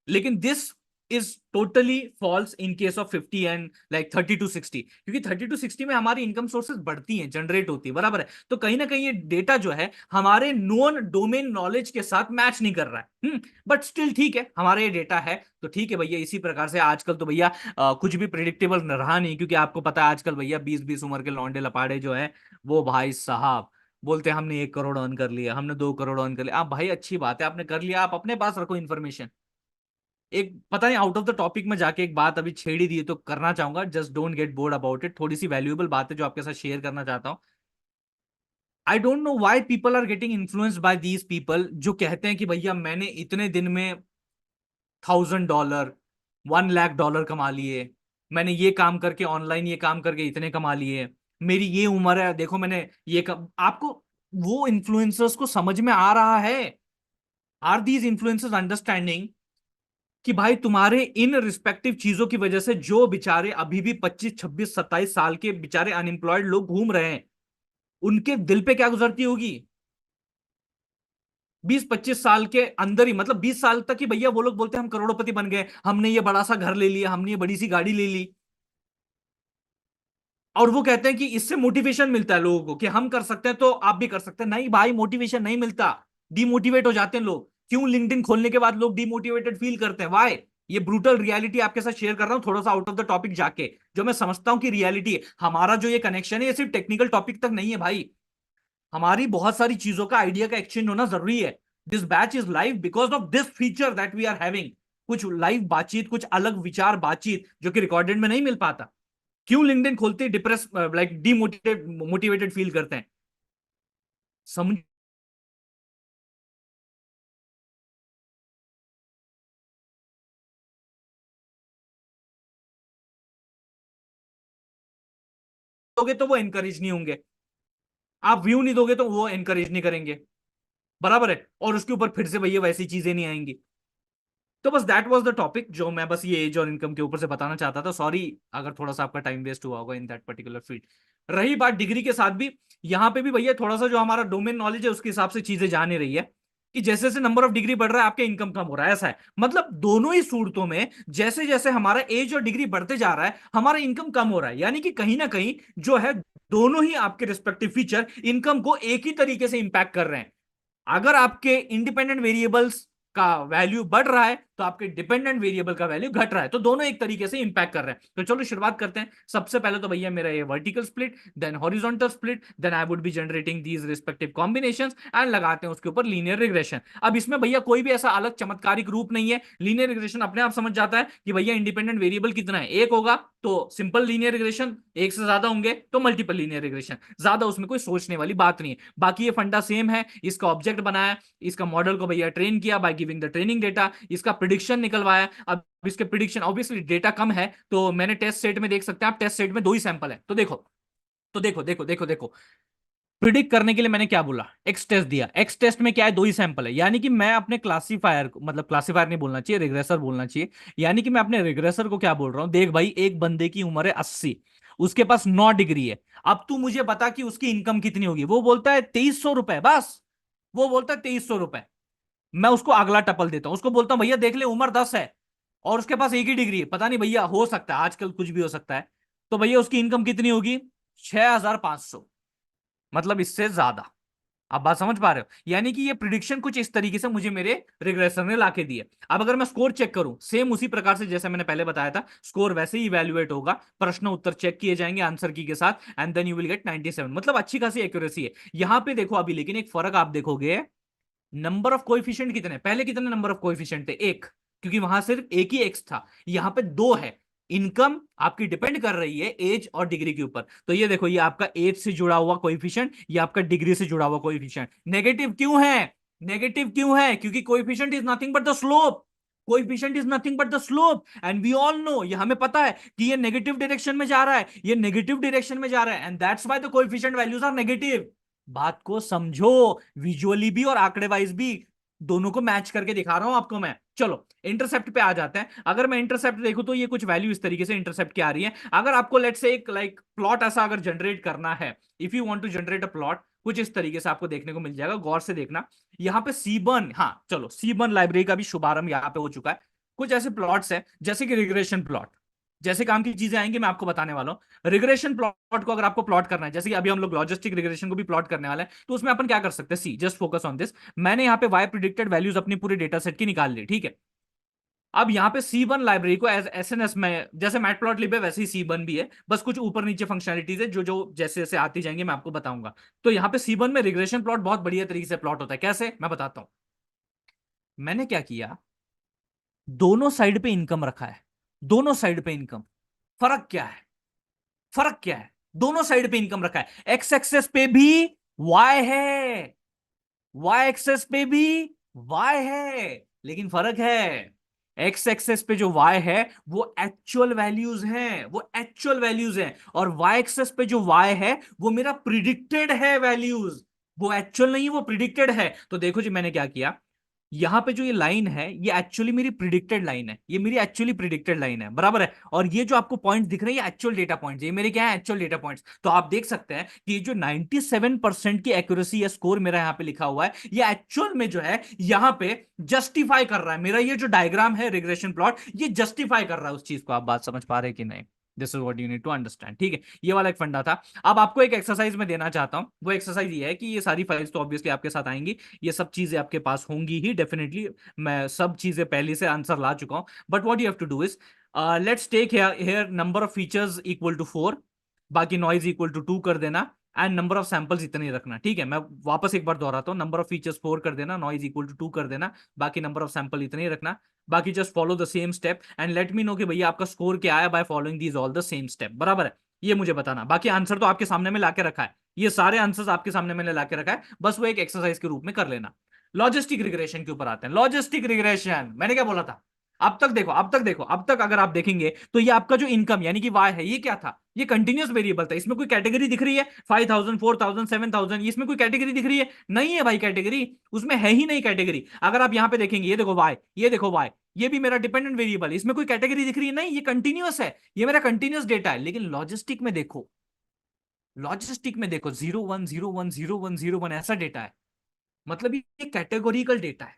लेकिन this is totally falls in case of 50 and like 30 to 60, क्योंकि 30 to 60 में हमारी इनकम सोर्सेज बढ़ती हैं, जनरेट होती है, बराबर है। तो कहीं ना कहीं ये डेटा जो है हमारे नोन डोमेन नॉलेज के साथ मैच नहीं कर रहा है। बट स्टिल ठीक है, हमारा ये डेटा है तो ठीक है भैया। इसी प्रकार से आजकल तो भैया कुछ भी प्रिडिक्टेबल रहा नहीं, क्योंकि आपको पता है आजकल भैया 20-20 उम्र के लौंडे लपाड़े जो है, वो भाई साहब बोलते हैं हमने 1 करोड़ अर्न कर लिया, हमने 2 करोड़ अर्न कर लिया। आप भाई अच्छी बात है, आपने कर लिया, आप अपने पास रखो इन्फॉर्मेशन। एक पता नहीं आउट ऑफ द टॉपिक में जाके एक बात अभी छेड़ी दी है, तो करना चाहूंगा, just don't get bored about it. थोड़ी सी वैल्यूएबल बात है जो आपके साथ शेयर करना चाहता हूं। I don't know why people are getting influenced by these people, जो कहते हैं कि भैया मैंने इतने दिन में $1,000, $1 लाख कमा लिए, मैंने ये काम करके, ऑनलाइन ये काम करके इतने कमा लिए, मेरी ये उम्र है देखो मैंने आपको वो इन्फ्लुएंसर्स को समझ में आ रहा है? आर दीज इन्फ्लुएंसर्स अंडरस्टैंडिंग कि भाई तुम्हारे इन रिस्पेक्टिव चीजों की वजह से जो बेचारे अभी भी 25, 26, 27 साल के बेचारे अनएम्प्लॉयड लोग घूम रहे हैं, उनके दिल पे क्या गुजरती होगी? 20-25 साल के अंदर ही, मतलब 20 साल तक ही भैया वो लोग बोलते हैं हम करोड़पति बन गए, हमने ये बड़ा सा घर ले लिया, हमने ये बड़ी सी गाड़ी ले ली, और वो कहते हैं कि इससे मोटिवेशन मिलता है लोगों को कि हम कर सकते हैं तो आप भी कर सकते हैं। नहीं भाई, मोटिवेशन नहीं मिलता, डिमोटिवेट हो जाते हैं लोग। क्यों? लिंक्डइन खोलने के बाद लोग डिमोटिवेटेड फील करते हैं, वाई? ये ब्रूटल रियलिटी आपके साथ शेयर कर रहा हूं, थोड़ा सा आउट ऑफ द टॉपिक जाके, जो मैं समझता हूं कि रियलिटी है। हमारा जो ये कनेक्शन है ये सिर्फ टेक्निकल टॉपिक तक नहीं है भाई, हमारी बहुत सारी चीजों का आइडिया का एक्सचेंज होना जरूरी है। This batch is live because of this feature that we are having. कुछ लाइव बातचीत, कुछ अलग विचार बातचीत जो कि रिकॉर्डेड में नहीं मिल पाता। क्यों लिंक्डइन खोलते depress, like demotivated motivated feel करते हैं? समझोगे तो वो एनकरेज नहीं होंगे, आप व्यू नहीं दोगे तो वो एनकरेज नहीं करेंगे, बराबर है। और उसके ऊपर फिर से भैया वैसी चीजें नहीं आएंगी। तो बस दैट वाज द टॉपिक जो मैं बस ये एज और इनकम के ऊपर से बताना चाहता था। सॉरी अगर थोड़ा सा आपका टाइम वेस्ट हुआ होगा इन दैट पर्टिकुलर फील्ड। रही बात डिग्री के साथ भी, यहां पे भी भैया थोड़ा सा जो हमारा डोमेन नॉलेज है उसके हिसाब से चीजें जा नहीं रही है कि जैसे जैसे नंबर ऑफ डिग्री बढ़ रहा है आपका इनकम कम हो रहा है, ऐसा है। मतलब दोनों ही सूरतों में जैसे जैसे हमारा एज और डिग्री बढ़ते जा रहा है हमारा इनकम कम हो रहा है, यानी कि कहीं ना कहीं जो है दोनों ही आपके रिस्पेक्टिव फीचर इनकम को एक ही तरीके से इंपैक्ट कर रहे हैं। अगर आपके इंडिपेंडेंट वेरिएबल्स का वैल्यू बढ़ रहा है तो आपके डिपेंडेंट वेरिएबल का वैल्यू घट रहा है, तो दोनों एक तरीके से इंपैक्ट कर रहे हैं। तो चलो शुरुआत करते हैं। सबसे पहले तो भैया मेरा ये vertical split, then horizontal split, then I would be generating these respective combinations and लगाते हैं उसके ऊपर लीनियर रिग्रेशन। अब इसमें भैया कोई भी ऐसा अलग चमत्कारिक रूप नहीं है, लीनियर रिग्रेशन अपने आप समझ जाता है कि भैया इंडिपेंडेंट वेरिएबल कितना है, एक होगा तो सिंपल लीनियर रिग्रेशन, एक से ज्यादा होंगे तो मल्टीपल लीनियर रिग्रेशन, ज्यादा उसमें कोई सोचने वाली बात नहीं है। बाकी ये फंडा सेम है, इसका ऑब्जेक्ट बनाया, इसका मॉडल को भैया ट्रेन किया by giving the training data, इसका प्रिडिक्शन निकलवाया। अब इसके प्रिडिक्शन ऑब्वियसली डेटा कम है तो मैंने टेस्ट सेट में देख सकते हैं आप, टेस्ट सेट में दो ही सैंपल है, तो देखो तो देखो देखो देखो देखो प्रिडिक्ट करने के लिए मैंने क्या बोला, एक्स टेस्ट दिया। एक्स टेस्ट में क्या है, दो ही सैंपल है, यानी कि मैं अपने क्लासीफायर को, मतलब क्लासीफायर नहीं बोलना चाहिए, रिग्रेसर बोलना चाहिए, यानी कि मैं अपने रिग्रेसर को क्या बोल रहा हूं, देख भाई एक बंदे की उम्र है 80, उसके पास 9 डिग्री है, अब तू मुझे बता कि उसकी इनकम कितनी होगी। वो बोलता है 2300 रुपए, बस वो बोलता है 2300 रुपए। मैं उसको अगला टपल देता हूं, उसको बोलता हूं भैया देख ले उम्र 10 है और उसके पास एक ही डिग्री है, पता नहीं भैया हो सकता है, आजकल कुछ भी हो सकता है, तो भैया उसकी इनकम कितनी होगी, 6500, मतलब इससे ज्यादा। आप बात समझ पा रहे हो, यानी कि ये प्रिडिक्शन कुछ इस तरीके से मुझे मेरे रिग्रेसर ने लाके दिए। अब अगर मैं स्कोर चेक करूं सेम उसी प्रकार से जैसे मैंने पहले बताया था, स्कोर वैसे ही इवैल्यूएट होगा, प्रश्न उत्तर चेक किए जाएंगे आंसर की के साथ and then you will get 97, मतलब अच्छी खासी एक्यूरेसी है यहां पे। देखो अभी लेकिन एक फर्क आप देखोगे, नंबर ऑफ कोएफिशिएंट कितने, पहले कितने नंबर ऑफ कोएफिशिएंट थे, एक, क्योंकि वहां सिर्फ एक ही एक्स था, यहां पे दो है। इनकम आपकी डिपेंड कर रही है एज और डिग्री के ऊपर, तो ये देखो ये आपका एज से जुड़ा हुआ कोएफिशिएंट, ये आपका डिग्री से जुड़ा हुआ कोएफिशिएंट। नेगेटिव क्यों है, नेगेटिव क्यों है, क्योंकि coefficient is nothing but the slope, coefficient is nothing but the slope and we all know, ये हमें पता है कि ये नेगेटिव डायरेक्शन में जा रहा है, ये नेगेटिव डायरेक्शन में जा रहा है and that's why the coefficient values are negative. बात को समझो, विजुअली भी और आंकड़े वाइज भी, दोनों को मैच करके दिखा रहा हूं आपको मैं। चलो इंटरसेप्ट पे आ जाते हैं। अगर मैं इंटरसेप्ट देखूं तो ये कुछ वैल्यू इस तरीके से इंटरसेप्ट की आ रही है। अगर आपको लेट्स से एक लाइक प्लॉट ऐसा अगर जनरेट करना है, if you want to generate a plot, कुछ इस तरीके से आपको देखने को मिल जाएगा, गौर से देखना। यहाँ पे सीबर्न, हाँ चलो सीबर्न लाइब्रेरी का भी शुभारंभ यहाँ पे हो चुका है। कुछ ऐसे प्लॉट्स हैं जैसे कि रिग्रेशन प्लॉट, जैसे काम की चीजें आएंगी मैं आपको बताने वाला हूं। रिग्रेशन प्लॉट को अगर आपको प्लॉट करना है, जैसे कि अभी हम लोग लॉजिस्टिक रिग्रेशन को भी प्लॉट करने वाले हैं, तो उसमें अपन क्या कर सकते हैं, सी जस्ट फोकस ऑन दिस। मैंने यहाँ पे वाई प्रिडिक्टेड वैल्यूज अपनी पूरे डेटा सेट की निकाल ली, ठीक है। अब यहाँ पे सी वन लाइब्रेरी को एज एस एन एस में, जैसे मैटप्लॉटलिब है वैसे ही सी वन भी है, बस कुछ ऊपर नीचे फंक्शनलिटीज है जो जो जैसे जैसे आती जाएंगे मैं आपको बताऊंगा। तो यहाँ पे सी वन में रिग्रेशन प्लॉट बहुत बढ़िया तरीके से प्लॉट होता है, कैसे मैं बताता हूं। मैंने क्या किया, दोनों साइड पे इनकम रखा है, दोनों साइड पे इनकम, फर्क क्या है, फर्क क्या है, दोनों साइड पे इनकम रखा है, एक्स एक्सेस पे भी वाई है, वाई एक्सेस पे भी वाई है, लेकिन फर्क है, एक्स एक्सेस पे जो वाई है वो एक्चुअल वैल्यूज हैं, वो एक्चुअल वैल्यूज हैं, और वाई एक्सेस पे जो वाई है वो मेरा प्रिडिक्टेड है वैल्यूज, वो एक्चुअल नहीं है वो प्रिडिक्टेड है। तो देखो जी मैंने क्या किया, यहां पे जो ये लाइन है ये एक्चुअली मेरी प्रिडिक्टेड लाइन है, ये मेरी एक्चुअली प्रिडिक्टेड लाइन है, बराबर है। और ये जो आपको पॉइंट दिख रहे हैं ये एक्चुअल डेटा पॉइंट्स, ये मेरे क्या है, एक्चुअल डेटा पॉइंट्स। तो आप देख सकते हैं कि ये जो 97% की एक्यूरेसी या स्कोर मेरा यहां पे लिखा हुआ है, ये एक्चुअल में जो है यहां पे जस्टिफाई कर रहा है, मेरा ये जो डायग्राम है रिग्रेशन प्लॉट ये जस्टिफाई कर रहा है उस चीज को। आप बात समझ पा रहे हैं कि नहीं, this is what you need to understand, ठीक है। ये वाला एक फंडा था। अब आपको एक एक्सरसाइज में देना चाहता हूं, वो एक्सरसाइज ये है कि ये सारी फाइल्स तो ऑब्वियसली आपके साथ आएंगी, ये सब चीजें आपके पास होंगी ही डेफिनेटली, मैं सब चीजें पहले से आंसर ला चुका हूं। But what you have to do is, let's take here number of features equal to 4, बाकी नॉइज इक्वल टू 2 कर देना एंड नंबर ऑफ सैंपल्स इतने ही रखना, ठीक है। मैं वापस एक बार दोहराता हूं, नंबर ऑफ फीचर्स 4 कर देना, नॉइज इक्वल टू 2 कर देना, बाकी नंबर ऑफ सैंपल इतने ही रखना। बाकी just follow the same step and let me know कि भैया आपका स्कोर क्या है by following these all the same step, बराबर है। ये मुझे बताना, बाकी आंसर तो आपके सामने में लाके रखा है, ये सारे आंसर्स आपके सामने मैंने लाके रखा है, बस वो एक एक्सरसाइज के रूप में कर लेना। लॉजिस्टिक रिग्रेशन के ऊपर आते हैं। लॉजिस्टिक रिग्रेशन मैंने क्या बोला था, अब तक देखो, अब तक देखो, अब तक अगर आप देखेंगे तो ये आपका जो इनकम यानी कि वाई है ये क्या था, ये कंटिन्यूस वेरिएबल था, इसमें कोई कैटेगरी दिख रही है 5000 4000 7000, इसमें कोई कैटेगरी दिख रही है, नहीं है भाई कैटेगरी, उसमें है ही नहीं कैटेगरी। अगर आप यहां पे देखेंगे ये देखो वाई, ये देखो वाई, ये भी मेरा डिपेंडेंट वेरिएबल, इसमें कोई कैटेगरी दिख रही है नहीं, ये कंटिन्यूस है, ये मेरा कंटिन्यूस डेटा है। लेकिन लॉजिस्टिक में देखो, लॉजिस्टिक में देखो 0 1 0 1 0 1 0 1 ऐसा डेटा है, मतलब ये कैटेगोरिकल डेटा है।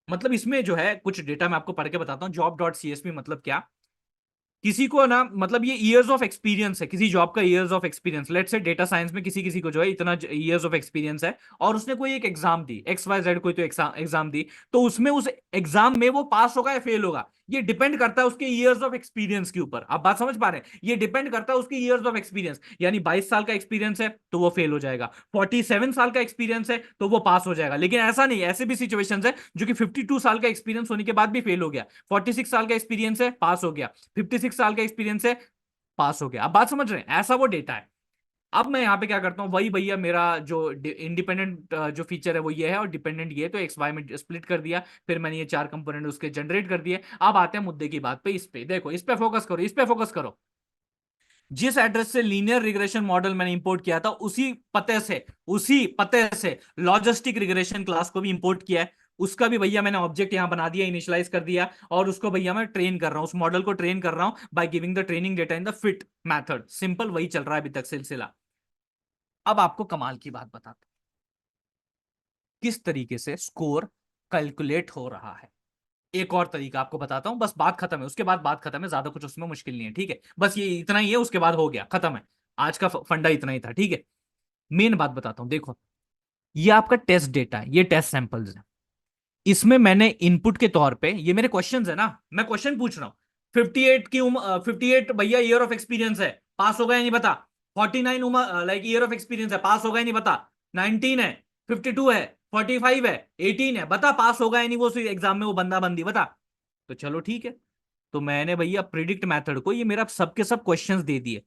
मतलब इसमें जो है कुछ डेटा मैं आपको पढ़ के बताता हूँ। जॉब डॉट सीएसपी मतलब क्या, किसी को ना, मतलब ये ईयर्स ऑफ एक्सपीरियंस है, किसी जॉब का years of experience, let's say data science में किसी किसी को जो है इतना ईयर्स ऑफ एक्सपीरियंस है, और उसने कोई एक एग्जाम दी, एक्स वाई जेड कोई तो एग्जाम दी, तो उसमें उस एग्जाम में वो पास होगा या फेल होगा, ये डिपेंड करता है उसके ईयर्स ऑफ एक्सपीरियंस के ऊपर। आप बात समझ पा रहे हैं, ये डिपेंड करता है उसके ईयर्स ऑफ एक्सपीरियंस। यानी 22 साल का एक्सपीरियंस है तो वो फेल हो जाएगा, 47 साल का एक्सपीरियंस है तो वो पास हो जाएगा। लेकिन ऐसा नहीं, ऐसे भी सिचुएशंस है जो कि 52 साल का एक्सपीरियंस होने के बाद भी फेल हो गया, 46 साल का एक्सपीरियंस है पास हो गया, 56 साल का एक्सपीरियंस है पास हो गया। आप बात समझ रहे हैं, ऐसा वो डेटा है। अब मैं यहाँ पे क्या करता हूँ, वही भैया मेरा जो इंडिपेंडेंट जो फीचर है वो ये है और डिपेंडेंट ये है, तो एक्स वाई में स्प्लिट कर दिया, फिर मैंने ये 4 कंपोनेंट उसके जनरेट कर दिए। अब आते हैं मुद्दे की बात पे, इस पे देखो, इस पे फोकस करो, इस पे फोकस करो। जिस एड्रेस से लीनियर रिग्रेशन मॉडल मैंने इंपोर्ट किया था, उसी पते से लॉजिस्टिक रिग्रेशन क्लास को भी इंपोर्ट किया है। उसका भी भैया मैंने ऑब्जेक्ट यहां बना दिया, इनिशियलाइज कर दिया, और उसको भैया मैं ट्रेन कर रहा हूं, उस मॉडल को ट्रेन कर रहा हूं by giving the training data in the fit method. Simple वही चल रहा है अभी तक सिलसिला। अब आपको कमाल की बात बताता हूं, किस तरीके से स्कोर कैलकुलेट हो रहा है। एक और तरीका आपको बताता हूं, बस बात खत्म है, उसके बाद बात खत्म है, ज्यादा कुछ उसमें मुश्किल नहीं है, ठीक है, बस ये इतना ही है, उसके बाद हो गया खत्म है। आज का फंडा इतना ही था, ठीक है। मेन बात बताता हूं, देखो, ये आपका टेस्ट डेटा है, ये टेस्ट सैंपल्स है। इसमें मैंने इनपुट के तौर पे, ये मेरे क्वेश्चंस है ना, मैं क्वेश्चन पूछ रहा हूं। 58 की उम्र, 58 भैया ईयर ऑफ एक्सपीरियंस है, पास होगा या नहीं बता। 49 उम्र लाइक ईयर ऑफ एक्सपीरियंस है, पास होगा या नहीं बता। 19 है, 52 है, 45 है, 18 है, बता पास होगा या नहीं वो एग्जाम में, वो बंदा बंदी बता। तो चलो ठीक है, तो मैंने भैया प्रिडिक्ट मेथड को ये मेरा सबके सब क्वेश्चंस दे दिए।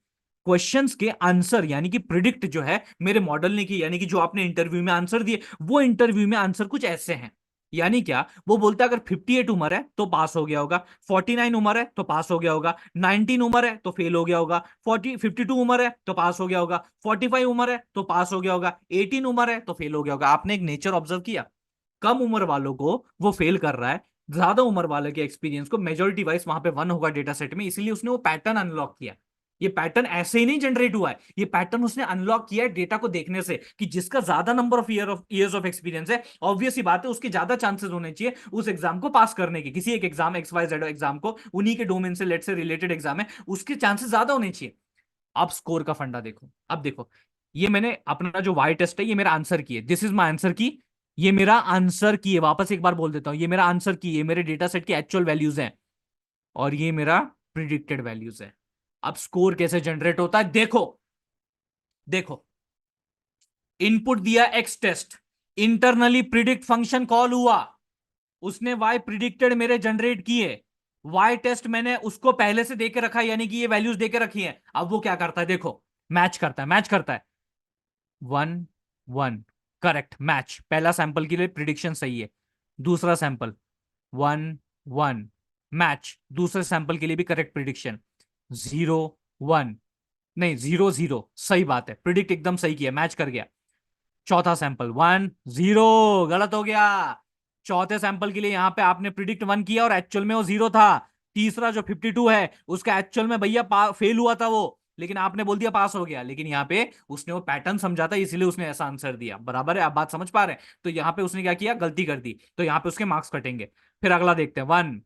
क्वेश्चंस के आंसर यानी कि प्रिडिक्ट जो है मेरे मॉडल ने की, यानी कि जो आपने इंटरव्यू में आंसर दिए, वो इंटरव्यू में आंसर कुछ ऐसे हैं। यानी क्या, वो बोलता है अगर 58 उम्र है तो पास हो गया होगा, 49 उम्र है तो पास हो गया होगा, 19 उम्र है तो फेल हो गया होगा, 52 उम्र है तो पास हो गया होगा, 45 उम्र है तो पास हो गया होगा, 18 उम्र है तो फेल हो गया होगा। आपने एक नेचर ऑब्जर्व किया, कम उम्र वालों को वो फेल कर रहा है, ज्यादा उम्र वाले के एक्सपीरियंस को मेजोरिटी वाइज वहां पे 1 होगा डेटा सेट में, इसलिए उसने वो पैटर्न अनलॉक किया। ये पैटर्न ऐसे ही नहीं जनरेट हुआ है, ये पैटर्न उसने अनलॉक किया है डेटा को देखने से, कि जिसका ज्यादा number of years of experience है, ऑब्वियस ही बात है उसके ज्यादा चांसेस होने चाहिए उस एग्जाम को पास करने के, किसी एक exam X Y Z exam को, उन्हीं के डोमेन से लेट से रिलेटेड एग्जाम है, उसके चांसेस ज्यादा होने चाहिए। अब स्कोर का फंडा देखो, अब देखो, ये मैंने अपना जो वाई टेस्ट है, ये मेरा आंसर की है, दिस इज माई आंसर की, ये मेरा आंसर की है, वापस एक बार बोल देता हूं, ये मेरा आंसर की, ये मेरे डेटा सेट की एक्चुअल वैल्यूज हैं, और ये मेरा प्रिडिक्टेड वैल्यूज है। अब स्कोर कैसे जनरेट होता है, देखो, देखो, इनपुट दिया x test, internally predict function call हुआ, उसने वाई प्रिडिक्टेड मेरे जनरेट किए, वाई टेस्ट मैंने उसको पहले से देके रखा है, यानी कि ये वैल्यूज देके रखी है। अब वो क्या करता है, देखो, मैच करता है, मैच करता है, 1 1, करेक्ट मैच, पहला सैंपल के लिए प्रिडिक्शन सही है, दूसरा सैंपल 1 1, मैच, दूसरे सैंपल के लिए भी करेक्ट प्रिडिक्शन, 0 1, नहीं 0 0, सही बात है, प्रिडिक्ट एकदम सही किया, मैच कर गया। चौथा सैंपल 1 0, गलत हो गया। चौथे सैंपल के लिए यहां पे आपने प्रिडिक्ट 1 किया और एक्चुअल में वो 0 था। तीसरा जो 52 है उसका एक्चुअल में भैया फेल हुआ था वो, लेकिन आपने बोल दिया पास हो गया, लेकिन यहाँ पे उसने वो पैटर्न समझा था इसलिए उसने ऐसा आंसर दिया। बराबर है, आप बात समझ पा रहे हैं। तो यहाँ पे उसने क्या किया, गलती कर दी, तो यहाँ पे उसके मार्क्स कटेंगे। फिर अगला देखते हैं, 1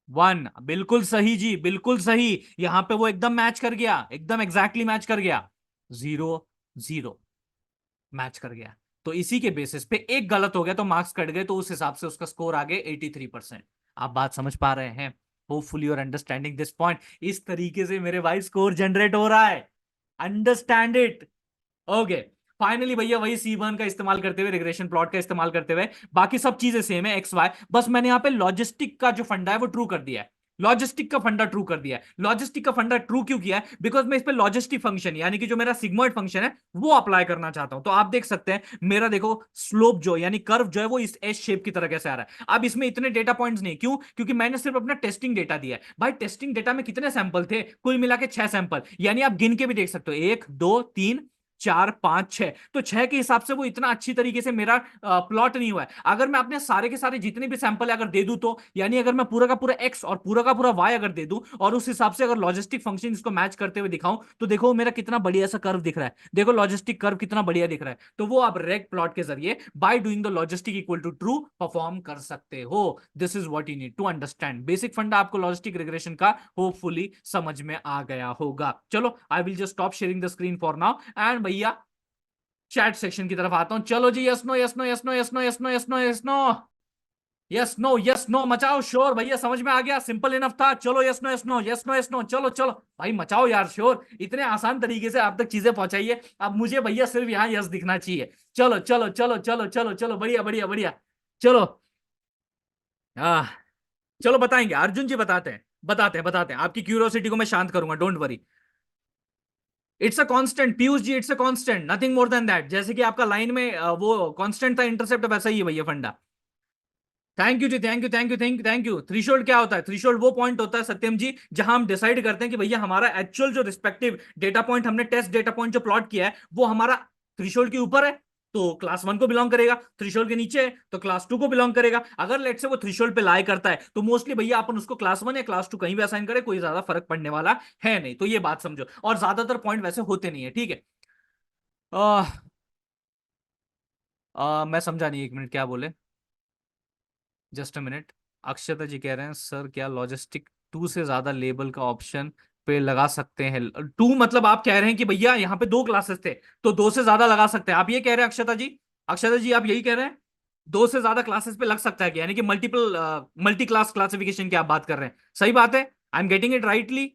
1, बिल्कुल सही जी, बिल्कुल सही, यहां पे वो एकदम मैच कर गया, एकदम एग्जैक्टली मैच कर गया। 0 0, मैच कर गया। तो इसी के बेसिस पे एक गलत हो गया तो मार्क्स कट गए, तो उस हिसाब से उसका स्कोर आ गया 83%। आप बात समझ पा रहे हैं, hopefully your understanding this point. इस तरीके से मेरे भाई स्कोर जनरेट हो रहा है, अंडरस्टैंड इट। ओके, फाइनली भैया वही सी बर्न का इस्तेमाल करते हुए, रिग्रेशन प्लॉट का इस्तेमाल करते हुए, बाकी सब चीजें सेम है, एक्स वाई, बस मैंने यहां पे लॉजिस्टिक का जो फंडा है वो ट्रू कर दिया है, लॉजिस्टिक का फंडा ट्रू कर दिया है। लॉजिस्टिक का फंडा ट्रू क्यों किया है, बिकॉज मैं इस पे लॉजिस्टिक फंक्शन यानी कि जो मेरा सिग्मोइड फंक्शन है वो अप्लाई करना चाहता हूं। तो आप देख सकते हैं मेरा देखो स्लोप जो यानी कर्व जो है वो इस एस शेप की तरह कैसे आ रहा है। अब इसमें इतने डेटा पॉइंट्स नहीं, क्यों, क्योंकि मैंने सिर्फ अपना टेस्टिंग डेटा दिया है। भाई टेस्टिंग डेटा में कितने सैंपल थे, कुल मिला के 6 सैंपल, यानी आप गिन के भी देख सकते हो, 1 2 3 4 5 6, तो 6 के हिसाब से वो इतना अच्छी तरीके से मेरा प्लॉट नहीं हुआ है। अगर मैं अपने सारे के सारे जितने भी सैंपल अगर दे दूं, तो यानी अगर मैं पूरा का पूरा एक्स और पूरा का पूरा वाई अगर दे दूं और उस हिसाब से अगर लॉजिस्टिक फंक्शन इसको मैच करते हुए दिखाऊं, तो देखो मेरा कितना बढ़िया सा कर्व दिख रहा है। देखो लॉजिस्टिक कर्व कितना बढ़िया दिख रहा है। तो वो आप रेग प्लॉट के जरिए by doing the logistic equal to true perform कर सकते हो। This is what you need to understand. Basic फंडा आपको लॉजिस्टिक रिग्रेशन का होपफुली समझ में आ गया होगा। चलो I will just stop sharing the screen for now and भैया चैट सेक्शन की तरफ आता हूं। चलो जी, yes no yes no yes no yes no yes no yes no yes no yes no मचाओ शोर। भैया समझ में आ गया, सिंपल इनफ था। चलो yes no yes no yes no yes no, चलो चलो भाई मचाओ यार शोर। इतने आसान तरीके से आप तक चीजें पहुंचाइए। अब मुझे भैया सिर्फ यहाँ यस दिखना चाहिए। चलो चलो चलो चलो चलो चलो, बढ़िया बढ़िया बढ़िया। चलो आ, चलो बताएंगे अर्जुन जी, बताते हैं बताते हैं बताते हैं। आपकी क्यूरियोसिटी को मैं शांत करूंगा, don't worry. It's a constant Piyush ji, it's a constant, nothing more than that. जैसे कि आपका लाइन में वो कांस्टेंट था इंटरसेप्ट, वैसा ही है भैया फंडा। थैंक यू जी, thank you thank you thank you thank you. Threshold क्या होता है? थ्रीशोल्ड वो पॉइंट होता है सत्यम जी, जहां हम डिसाइड करते हैं कि भैया हमारा एक्चुअल जो रिस्पेक्टिव डेटा पॉइंट, हमने टेस्ट डेटा पॉइंट जो प्लॉट किया है, वो हमारा थ्रीशोल्ड के ऊपर है तो क्लास 1 को बिलोंग करेगा, थ्रीशोल्ड के नीचे है तो क्लास 2 को बिलोंग करेगा। अगर लेट से वो थ्रीशोल्ड पे लाई करता है, तो मोस्टली भैया अपन उसको क्लास 1 या क्लास 2 कहीं भी असाइन करे, कोई ज्यादा फर्क पड़ने वाला है नहीं। तो ये बात समझो, और ज्यादातर पॉइंट वैसे होते नहीं है, ठीक है। मैं समझा नहीं, एक मिनट क्या बोले, जस्ट अ मिनट। अक्षता जी कह रहे हैं सर क्या लॉजिस्टिक 2 से ज्यादा लेबल का ऑप्शन पे लगा सकते हैं? 2 मतलब आप कह रहे हैं कि भैया यहाँ पे 2 क्लासेस थे तो 2 से ज्यादा लगा सकते हैं, आप ये कह रहे हैं अक्षता जी? अक्षता जी आप यही कह रहे हैं 2 से ज्यादा क्लासेस पे लग सकता है क्या? यानी कि मल्टीपल मल्टी क्लास क्लासिफिकेशन की आप बात कर रहे हैं, सही बात है? I am getting it rightly?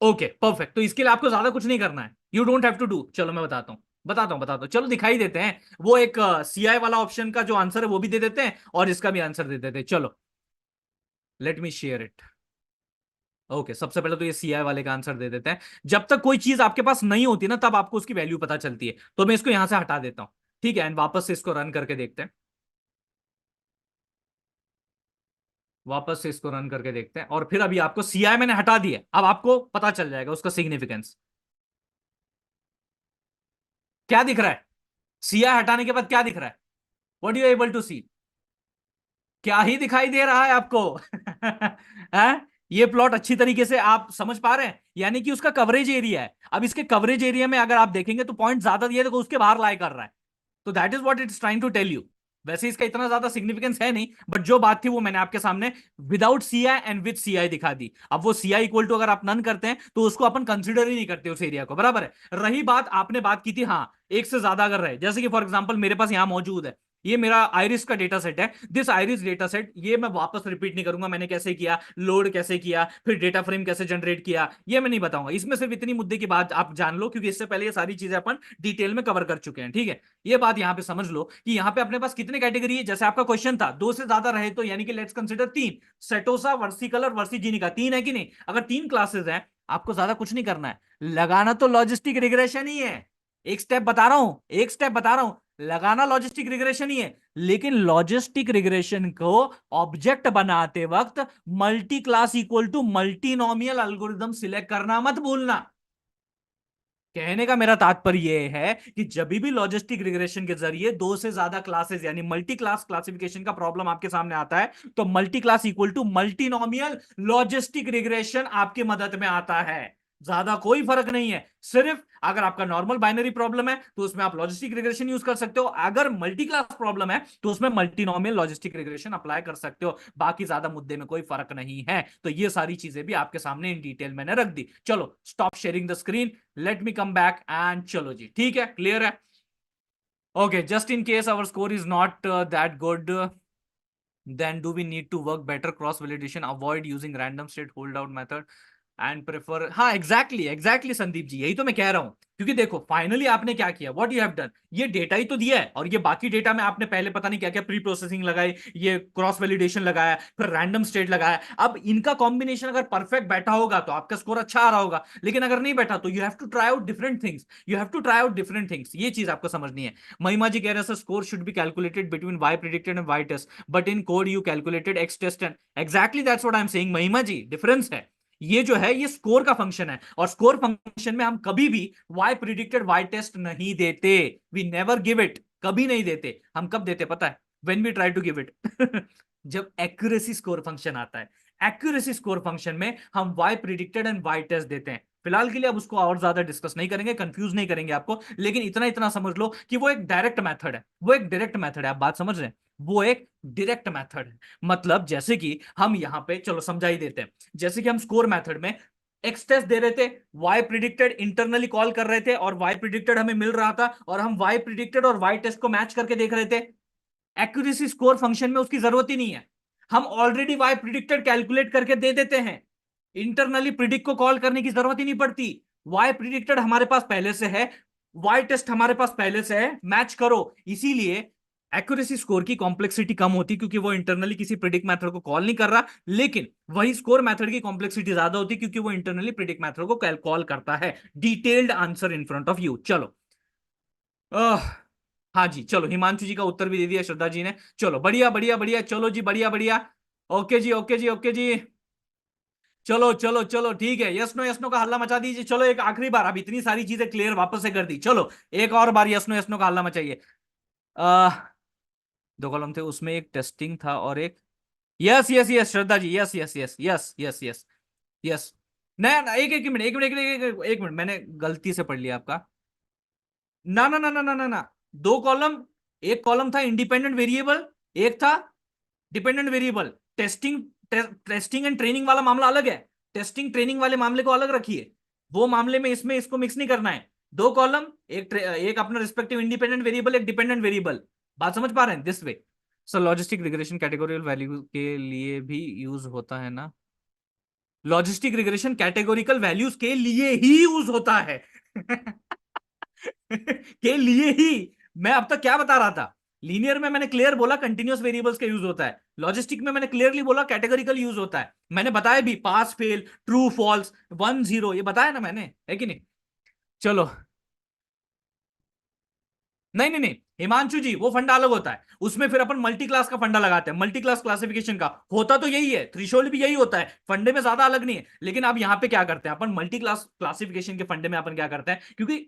Okay perfect. तो इसके लिए आपको ज्यादा कुछ नहीं करना है, you don't have to do. चलो मैं बताता हूँ, चलो दिखाई देते हैं। वो एक सीआई वाला ऑप्शन का जो आंसर है वो भी दे देते हैं और इसका भी आंसर दे देते हैं। चलो let me share it. Okay सबसे पहले तो ये सीआई वाले का आंसर दे देते हैं। जब तक कोई चीज आपके पास नहीं होती ना, तब आपको उसकी वैल्यू पता चलती है। तो मैं इसको यहां से हटा देता हूं, ठीक है, एंड वापस से इसको रन करके देखते हैं। वापस से इसको रन करके देखते हैं, और फिर अभी आपको सीआई मैंने हटा दिया, अब आपको पता चल जाएगा उसका सिग्निफिकेंस। क्या दिख रहा है? सीआई हटाने के बाद क्या दिख रहा है? व्हाट यू एबल टू सी? क्या ही दिखाई दे रहा है आपको? हैं? ये प्लॉट अच्छी तरीके से आप समझ पा रहे हैं, यानी कि उसका कवरेज एरिया है। अब इसके कवरेज एरिया में अगर आप देखेंगे तो पॉइंट ज्यादा दिए तो उसके बाहर लाई कर रहा है। तो that is what it's trying to tell you. वैसे इसका इतना ज्यादा सिग्निफिकेंस है नहीं, बट जो बात थी वो मैंने आपके सामने without CI and with CI दिखा दी। अब वो सीआई इक्वल टू अगर आप नन करते हैं तो उसको अपन कंसिडर ही नहीं करते उस एरिया को, बराबर है। रही बात आपने बात की थी, हाँ एक से ज्यादा अगर रहे, जैसे कि फॉर एग्जांपल मेरे पास यहां मौजूद है, ये मेरा आइरिस का डेटा सेट है। दिस आइरिस डेटा सेट, ये मैं वापस रिपीट नहीं करूंगा मैंने कैसे किया, लोड कैसे किया, फिर डेटा फ्रेम कैसे जनरेट किया, ये मैं नहीं बताऊंगा। इसमें सिर्फ इतनी मुद्दे की बात आप जान लो, क्योंकि इससे पहले ये सारी चीजें अपन डिटेल में कवर कर चुके हैं, ठीक है। ये बात यहां पे समझ लो कि यहां पे अपने पास कितने कैटेगरी है। जैसे आपका क्वेश्चन था 2 से ज्यादा रहे तो, यानी कि लेट्स कंसीडर 3, सेटोसा वर्सिकलर वर्सिजीनिका, 3 है कि नहीं? अगर 3 क्लासेस हैं, आपको ज्यादा कुछ नहीं करना है, लगाना तो लॉजिस्टिक रिग्रेशन ही है। एक स्टेप बता रहा हूं, एक स्टेप बता रहा हूं, लगाना लॉजिस्टिक रिग्रेशन ही है। लेकिन लॉजिस्टिक रिग्रेशन को ऑब्जेक्ट बनाते वक्त multi class equal to multinomial algorithm select करना मत भूलना। कहने का मेरा तात्पर्य यह है कि जब भी लॉजिस्टिक रिग्रेशन के जरिए 2 से ज्यादा क्लासेस यानी मल्टी क्लास क्लासिफिकेशन का प्रॉब्लम आपके सामने आता है, तो multi class equal to multinomial logistic regression आपकी मदद में आता है। ज्यादा कोई फर्क नहीं है। सिर्फ अगर आपका नॉर्मल बाइनरी प्रॉब्लम है तो उसमें आप लॉजिस्टिक रिग्रेशन यूज कर सकते हो, अगर मल्टी क्लास प्रॉब्लम है तो उसमें मल्टीनोमियल लॉजिस्टिक रिग्रेशन अप्लाई कर सकते हो। बाकी ज्यादा मुद्दे में कोई फर्क नहीं है। तो ये सारी चीजें भी आपके सामने इन डिटेल मैंने रख दी। चलो stop sharing the screen, let me come back and चलो जी, ठीक है, क्लियर है? Okay just in case our score is not that good, then do we need to work better cross validation, avoid using random state holdout method and prefer. हाँ एग्जैक्टली एग्जैक्टली संदीप जी, यही तो मैं कह रहा हूं। क्योंकि देखो फाइनली आपने क्या किया, व्हाट यू हैव डन, ये डेटा ही तो दिया है, और ये बाकी डेटा में आपने पहले पता नहीं क्या क्या प्री प्रोसेसिंग लगाई, ये क्रॉस वैलिडेशन लगाया, फिर रैंडम स्टेट लगाया। अब इनका कॉम्बिनेशन अगर परफेक्ट बैठा होगा तो आपका स्कोर अच्छा आ रहा होगा, लेकिन अगर नहीं बैठा तो you have to try out different things, you have to try out different things. ये चीज आपको समझनी है। महिमा जी कह रहे हैं score should be calculated between y predicted and y test, but in code you calculated x test and exactly that's what I am saying. Mahima ji difference है। ये जो है ये स्कोर का फंक्शन है, और स्कोर फंक्शन में हम कभी भी वाई प्रिडिक्टेड वाई टेस्ट नहीं देते। वी नेवर गिव इट, कभी नहीं देते। हम कब देते पता है? When we try to give it जब एक्यूरेसी स्कोर फंक्शन आता है। एक्यूरेसी स्कोर फंक्शन में हम y predicted and y test देते हैं। फिलहाल के लिए अब उसको और ज्यादा डिस्कस नहीं करेंगे, कंफ्यूज नहीं करेंगे आपको, लेकिन इतना इतना समझ लो कि वो एक डायरेक्ट मेथड है, वो एक डायरेक्ट मेथड है। आप बात समझ रहे हैं? वो एक डायरेक्ट मेथड है। मतलब जैसे कि हम यहां पे चलो समझा ही देते हैं। जैसे कि हम स्कोर मेथड में एक्स टेस्ट दे रहे थे, वाई प्रिडिक्टेड इंटरनली कॉल कर रहे थे और वाई प्रिडिक्टेड हमें मिल रहा था, और हम वाई प्रिडिक्टेड और वाई टेस्ट को मैच करके देख रहे थे। एक्यूरेसी स्कोर फंक्शन में उसकी जरूरत ही नहीं है, हम ऑलरेडी वाई प्रिडिक्टेड कैलकुलेट करके दे देते हैं। इंटरनली प्रिडिक्ट को कॉल करने की जरूरत ही नहीं पड़ती। वाई प्रिडिक्टेड हमारे पास पहले से है, वाई टेस्ट हमारे पास पहले से है, मैच करो। इसीलिए एक्यूरेसी स्कोर की कॉम्प्लेक्सिटी कम होती, क्योंकि वो इंटरनली किसी प्रिडिक्ट मेथड को कॉल नहीं कर रहा। लेकिन वही स्कोर मेथड की कॉम्प्लेक्सिटी ज्यादा होती, क्योंकि वो इंटरनली प्रिडिक्ट मेथड को कॉल करता है। Detailed answer in front of you. चलो हाँ जी, चलो हिमांशु जी का उत्तर भी दे दिया श्रद्धा जी ने। चलो बढ़िया बढ़िया बढ़िया, चलो जी बढ़िया बढ़िया। ओके जी ओके जी ओके जी। चलो चलो चलो ठीक है, यस नो का हल्ला मचा दीजिए। चलो एक आखिरी बार, अब इतनी सारी चीजें क्लियर वापस से कर दी, चलो एक और बार यस नो का हल्ला मचाइए। आ, दो कॉलम थे, उसमें एक टेस्टिंग था और एक yes yes yes Shraddha ji, yes yes yes yes yes yes yes. नया ना, एक एक मिनट एक मिनट एक मिनट, मैंने गलती से पढ़ लिया आपका। ना ना ना ना ना ना ना, दो कॉलम, एक कॉलम था इंडिपेंडेंट वेरिएबल, एक था dependent variable. Testing testing and training वाला मामला अलग है। टेस्टिंग ट्रेनिंग वाले मामले को अलग रखिए, वो मामले में इसमें इसको मिक्स नहीं करना है। दो कॉलम, एक अपना रिस्पेक्टिव इंडिपेंडेंट वेरिएबल, एक डिपेंडेंट वेरिएबल। बात समझ पा रहे हैं? This way. Sir logistic regression categorical value के लिए भी यूज होता है ना? लॉजिस्टिक रिग्रेशन कैटेगोरिकल वैल्यूज के लिए ही यूज होता है के लिए ही। मैं अब तक क्या बता रहा था? लीनियर में मैंने क्लियर बोला कंटिन्यूअस वेरिएबल्स का यूज होता है, लॉजिस्टिक में मैंने क्लियरली बोला कैटेगोरिकल यूज होता है। मैंने बताया भी, पास फेल, ट्रू फॉल्स, 1 0, ये बताया ना मैंने, है कि नहीं? चलो, नहीं नहीं नहीं हिमांशु जी, वो फंडा अलग होता है। उसमें फिर अपन मल्टी क्लास का फंडा लगाते हैं, मल्टी क्लास क्लासिफिकेशन का होता तो यही है, थ्रेशोल्ड भी यही होता है, फंडे में ज्यादा अलग नहीं है। लेकिन अब यहां पे क्या करते हैं अपन, मल्टी क्लास क्लासिफिकेशन के फंडे में अपन क्या करते हैं, क्योंकि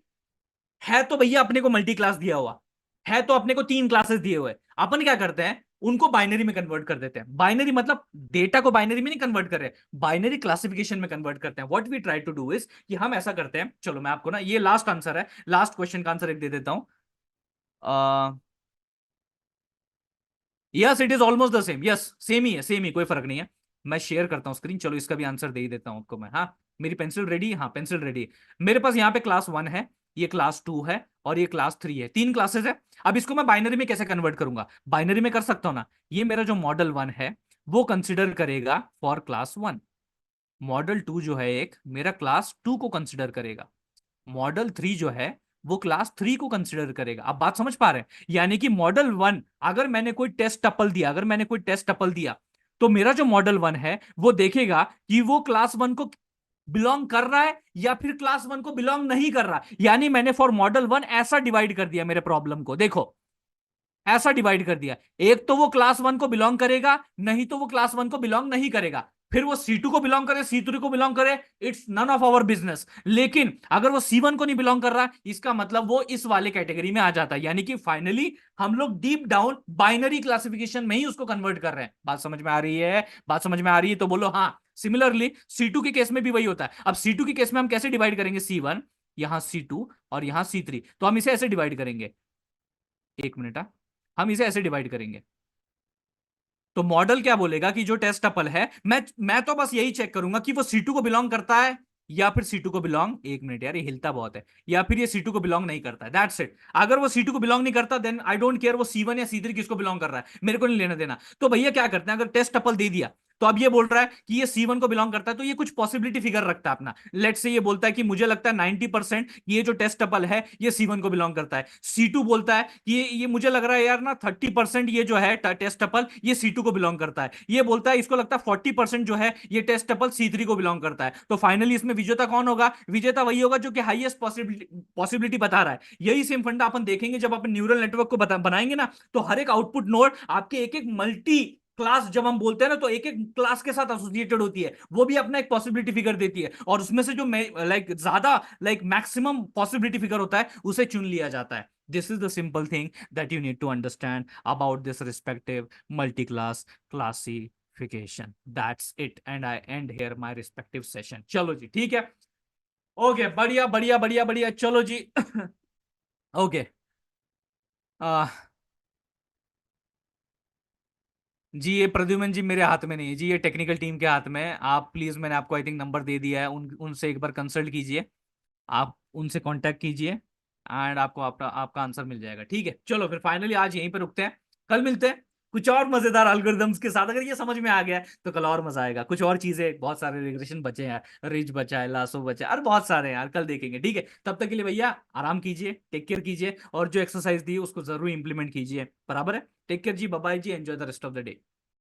है तो भैया अपने को मल्टी क्लास दिया हुआ है, तो अपने को 3 क्लासेस दिए हुए, अपन क्या करते हैं उनको बाइनरी में कन्वर्ट कर देते हैं। बाइनरी मतलब डेटा को बाइनरी में नहीं कन्वर्ट कर रहे, बाइनरी क्लासिफिकेशन में कन्वर्ट करते हैं। What we try to do is कि हम ऐसा करते हैं, चलो मैं आपको ना ये लास्ट आंसर है, लास्ट क्वेश्चन का आंसर एक दे देता हूं। Yes it is almost the same, yes same ही है, सेम ही, कोई फर्क नहीं है। मैं शेयर करता हूं स्क्रीन, चलो इसका भी आंसर दे ही देता हूं आपको मैं। हाँ मेरी पेंसिल रेडी, हाँ पेंसिल रेडी है मेरे पास। यहाँ पे क्लास 1 है, ये क्लास 2 है और ये क्लास 3 है, 3 क्लासेस है। अब इसको मैं बाइनरी में कैसे कन्वर्ट करूंगा? बाइनरी में कर सकता हूं ना, ये मेरा जो मॉडल 1 है वो कंसिडर करेगा फॉर क्लास 1, मॉडल 2 जो है एक मेरा क्लास 2 को कंसिडर करेगा, मॉडल 3 जो है वो क्लास 3 को कंसिडर करेगा। आप बात समझ पा रहे हैं? यानी कि मॉडल 1, अगर मैंने कोई टेस्ट टपल दिया, अगर मैंने कोई टेस्ट टपल दिया, तो मेरा जो मॉडल 1 है वो देखेगा कि वो क्लास 1 को बिलोंग कर रहा है या फिर क्लास 1 को बिलोंग नहीं कर रहा। यानी मैंने फॉर मॉडल 1 ऐसा डिवाइड कर दिया मेरे प्रॉब्लम को, देखो ऐसा डिवाइड कर दिया, एक तो वो क्लास 1 को बिलोंग करेगा, नहीं तो वो क्लास 1 को बिलोंग नहीं करेगा। फिर वो C2 को बिलोंग करे, C3 को बिलोंग करे, it's none of our business. लेकिन अगर वो C1 को नहीं बिलोंग कर रहा, इसका मतलब वो इस वाले कैटेगरी में आ जाता है। यानी कि फाइनली हम लोग डीप डाउन बाइनरी क्लासिफिकेशन में ही उसको कन्वर्ट कर रहे हैं। बात समझ में आ रही है? बात समझ में आ रही है तो बोलो हाँ। सिमिलरली C2 के केस में भी वही होता है। अब C2 के केस में हम कैसे डिवाइड करेंगे? C1, यहां C2 और यहां C3, तो हम इसे ऐसे डिवाइड करेंगे, एक मिनट, हम इसे ऐसे डिवाइड करेंगे। तो मॉडल क्या बोलेगा कि जो टेस्ट टपल है, मैं तो बस यही चेक करूंगा कि वो C2 को बिलोंग करता है या फिर C2 को बिलोंग, एक मिनट यार ये हिलता बहुत है, या फिर ये C2 को बिलोंग नहीं करता है, दैट्स इट। अगर वो C2 को बिलोंग नहीं करता देन आई डोंट केयर वो C1 या C3 किसको बिलोंग कर रहा है, मेरे को नहीं लेना देना। तो भैया क्या करते हैं, अगर टेस्ट टपल दे दिया तो अब ये बोल रहा है कि ये C1 को बिलोंग करता है, तो ये कुछ पॉसिबिलिटी फिगर रखता है अपना। लेट्स से ये बोलता है कि मुझे लगता है 90% ये जो टेस्ट टपल है ये C1 को बिलोंग करता है। C2 बोलता है कि ये मुझे लग रहा है यार ना 30% ये जो है टेस्ट टपल ये C2 को बिलोंग करता है। ये बोलता है इसको लगता है 40% जो है ये टेस्ट टपल C3 को बिलोंग करता है। तो फाइनली इसमें विजेता कौन होगा? विजेता वही होगा जो कि हाईएस्ट पॉसिबिलिटी बता रहा है। यही सेम फंडा अपन देखेंगे जब अपन न्यूरल नेटवर्क को बनाएंगे ना, तो हर एक आउटपुट नोड आपके एक एक मल्टी क्लास जब हम बोलते हैं ना, तो एक एक क्लास के साथ एसोसिएटेड होती है, वो भी अपना एक पॉसिबिलिटी फिगर देती है, और उसमें से जो लाइक ज्यादा लाइक मैक्सिमम पॉसिबिलिटी फिगर होता है उसे चुन लिया जाता है. This is the simple thing that you need to understand about this respective multi-class classification. That's it. And I end here my respective session. चलो जी, ठीक है. ओके, बढ़िया बढ़िया बढ़िया बढ़िया, चलो जी. ओके. जी ये प्रद्युमन जी मेरे हाथ में नहीं है जी, ये टेक्निकल टीम के हाथ में है. आप प्लीज, मैंने आपको आई थिंक नंबर दे दिया है, उनसे एक बार कंसल्ट कीजिए. आप उनसे कांटेक्ट कीजिए, एंड आपको आपका आपका आंसर मिल जाएगा. ठीक है, चलो फिर फाइनली आज यहीं पे रुकते हैं. कल मिलते हैं कुछ और मजेदार एल्गोरिदम्स के साथ. अगर ये समझ में आ गया है तो कल और मजा आएगा. कुछ और चीजें, बहुत सारे रिग्रेशन बचे हैं, रिच बचा है, लासो बचा है, और बहुत सारे हैं यार, कल देखेंगे. ठीक है, तब तक के लिए भैया आराम कीजिए, टेक केयर कीजिए, और जो एक्सरसाइज दी उसको जरूर इंप्लीमेंट कीजिए. बराबर है. टेक केयर जी, बाय बाय जी, enjoy the rest of the day.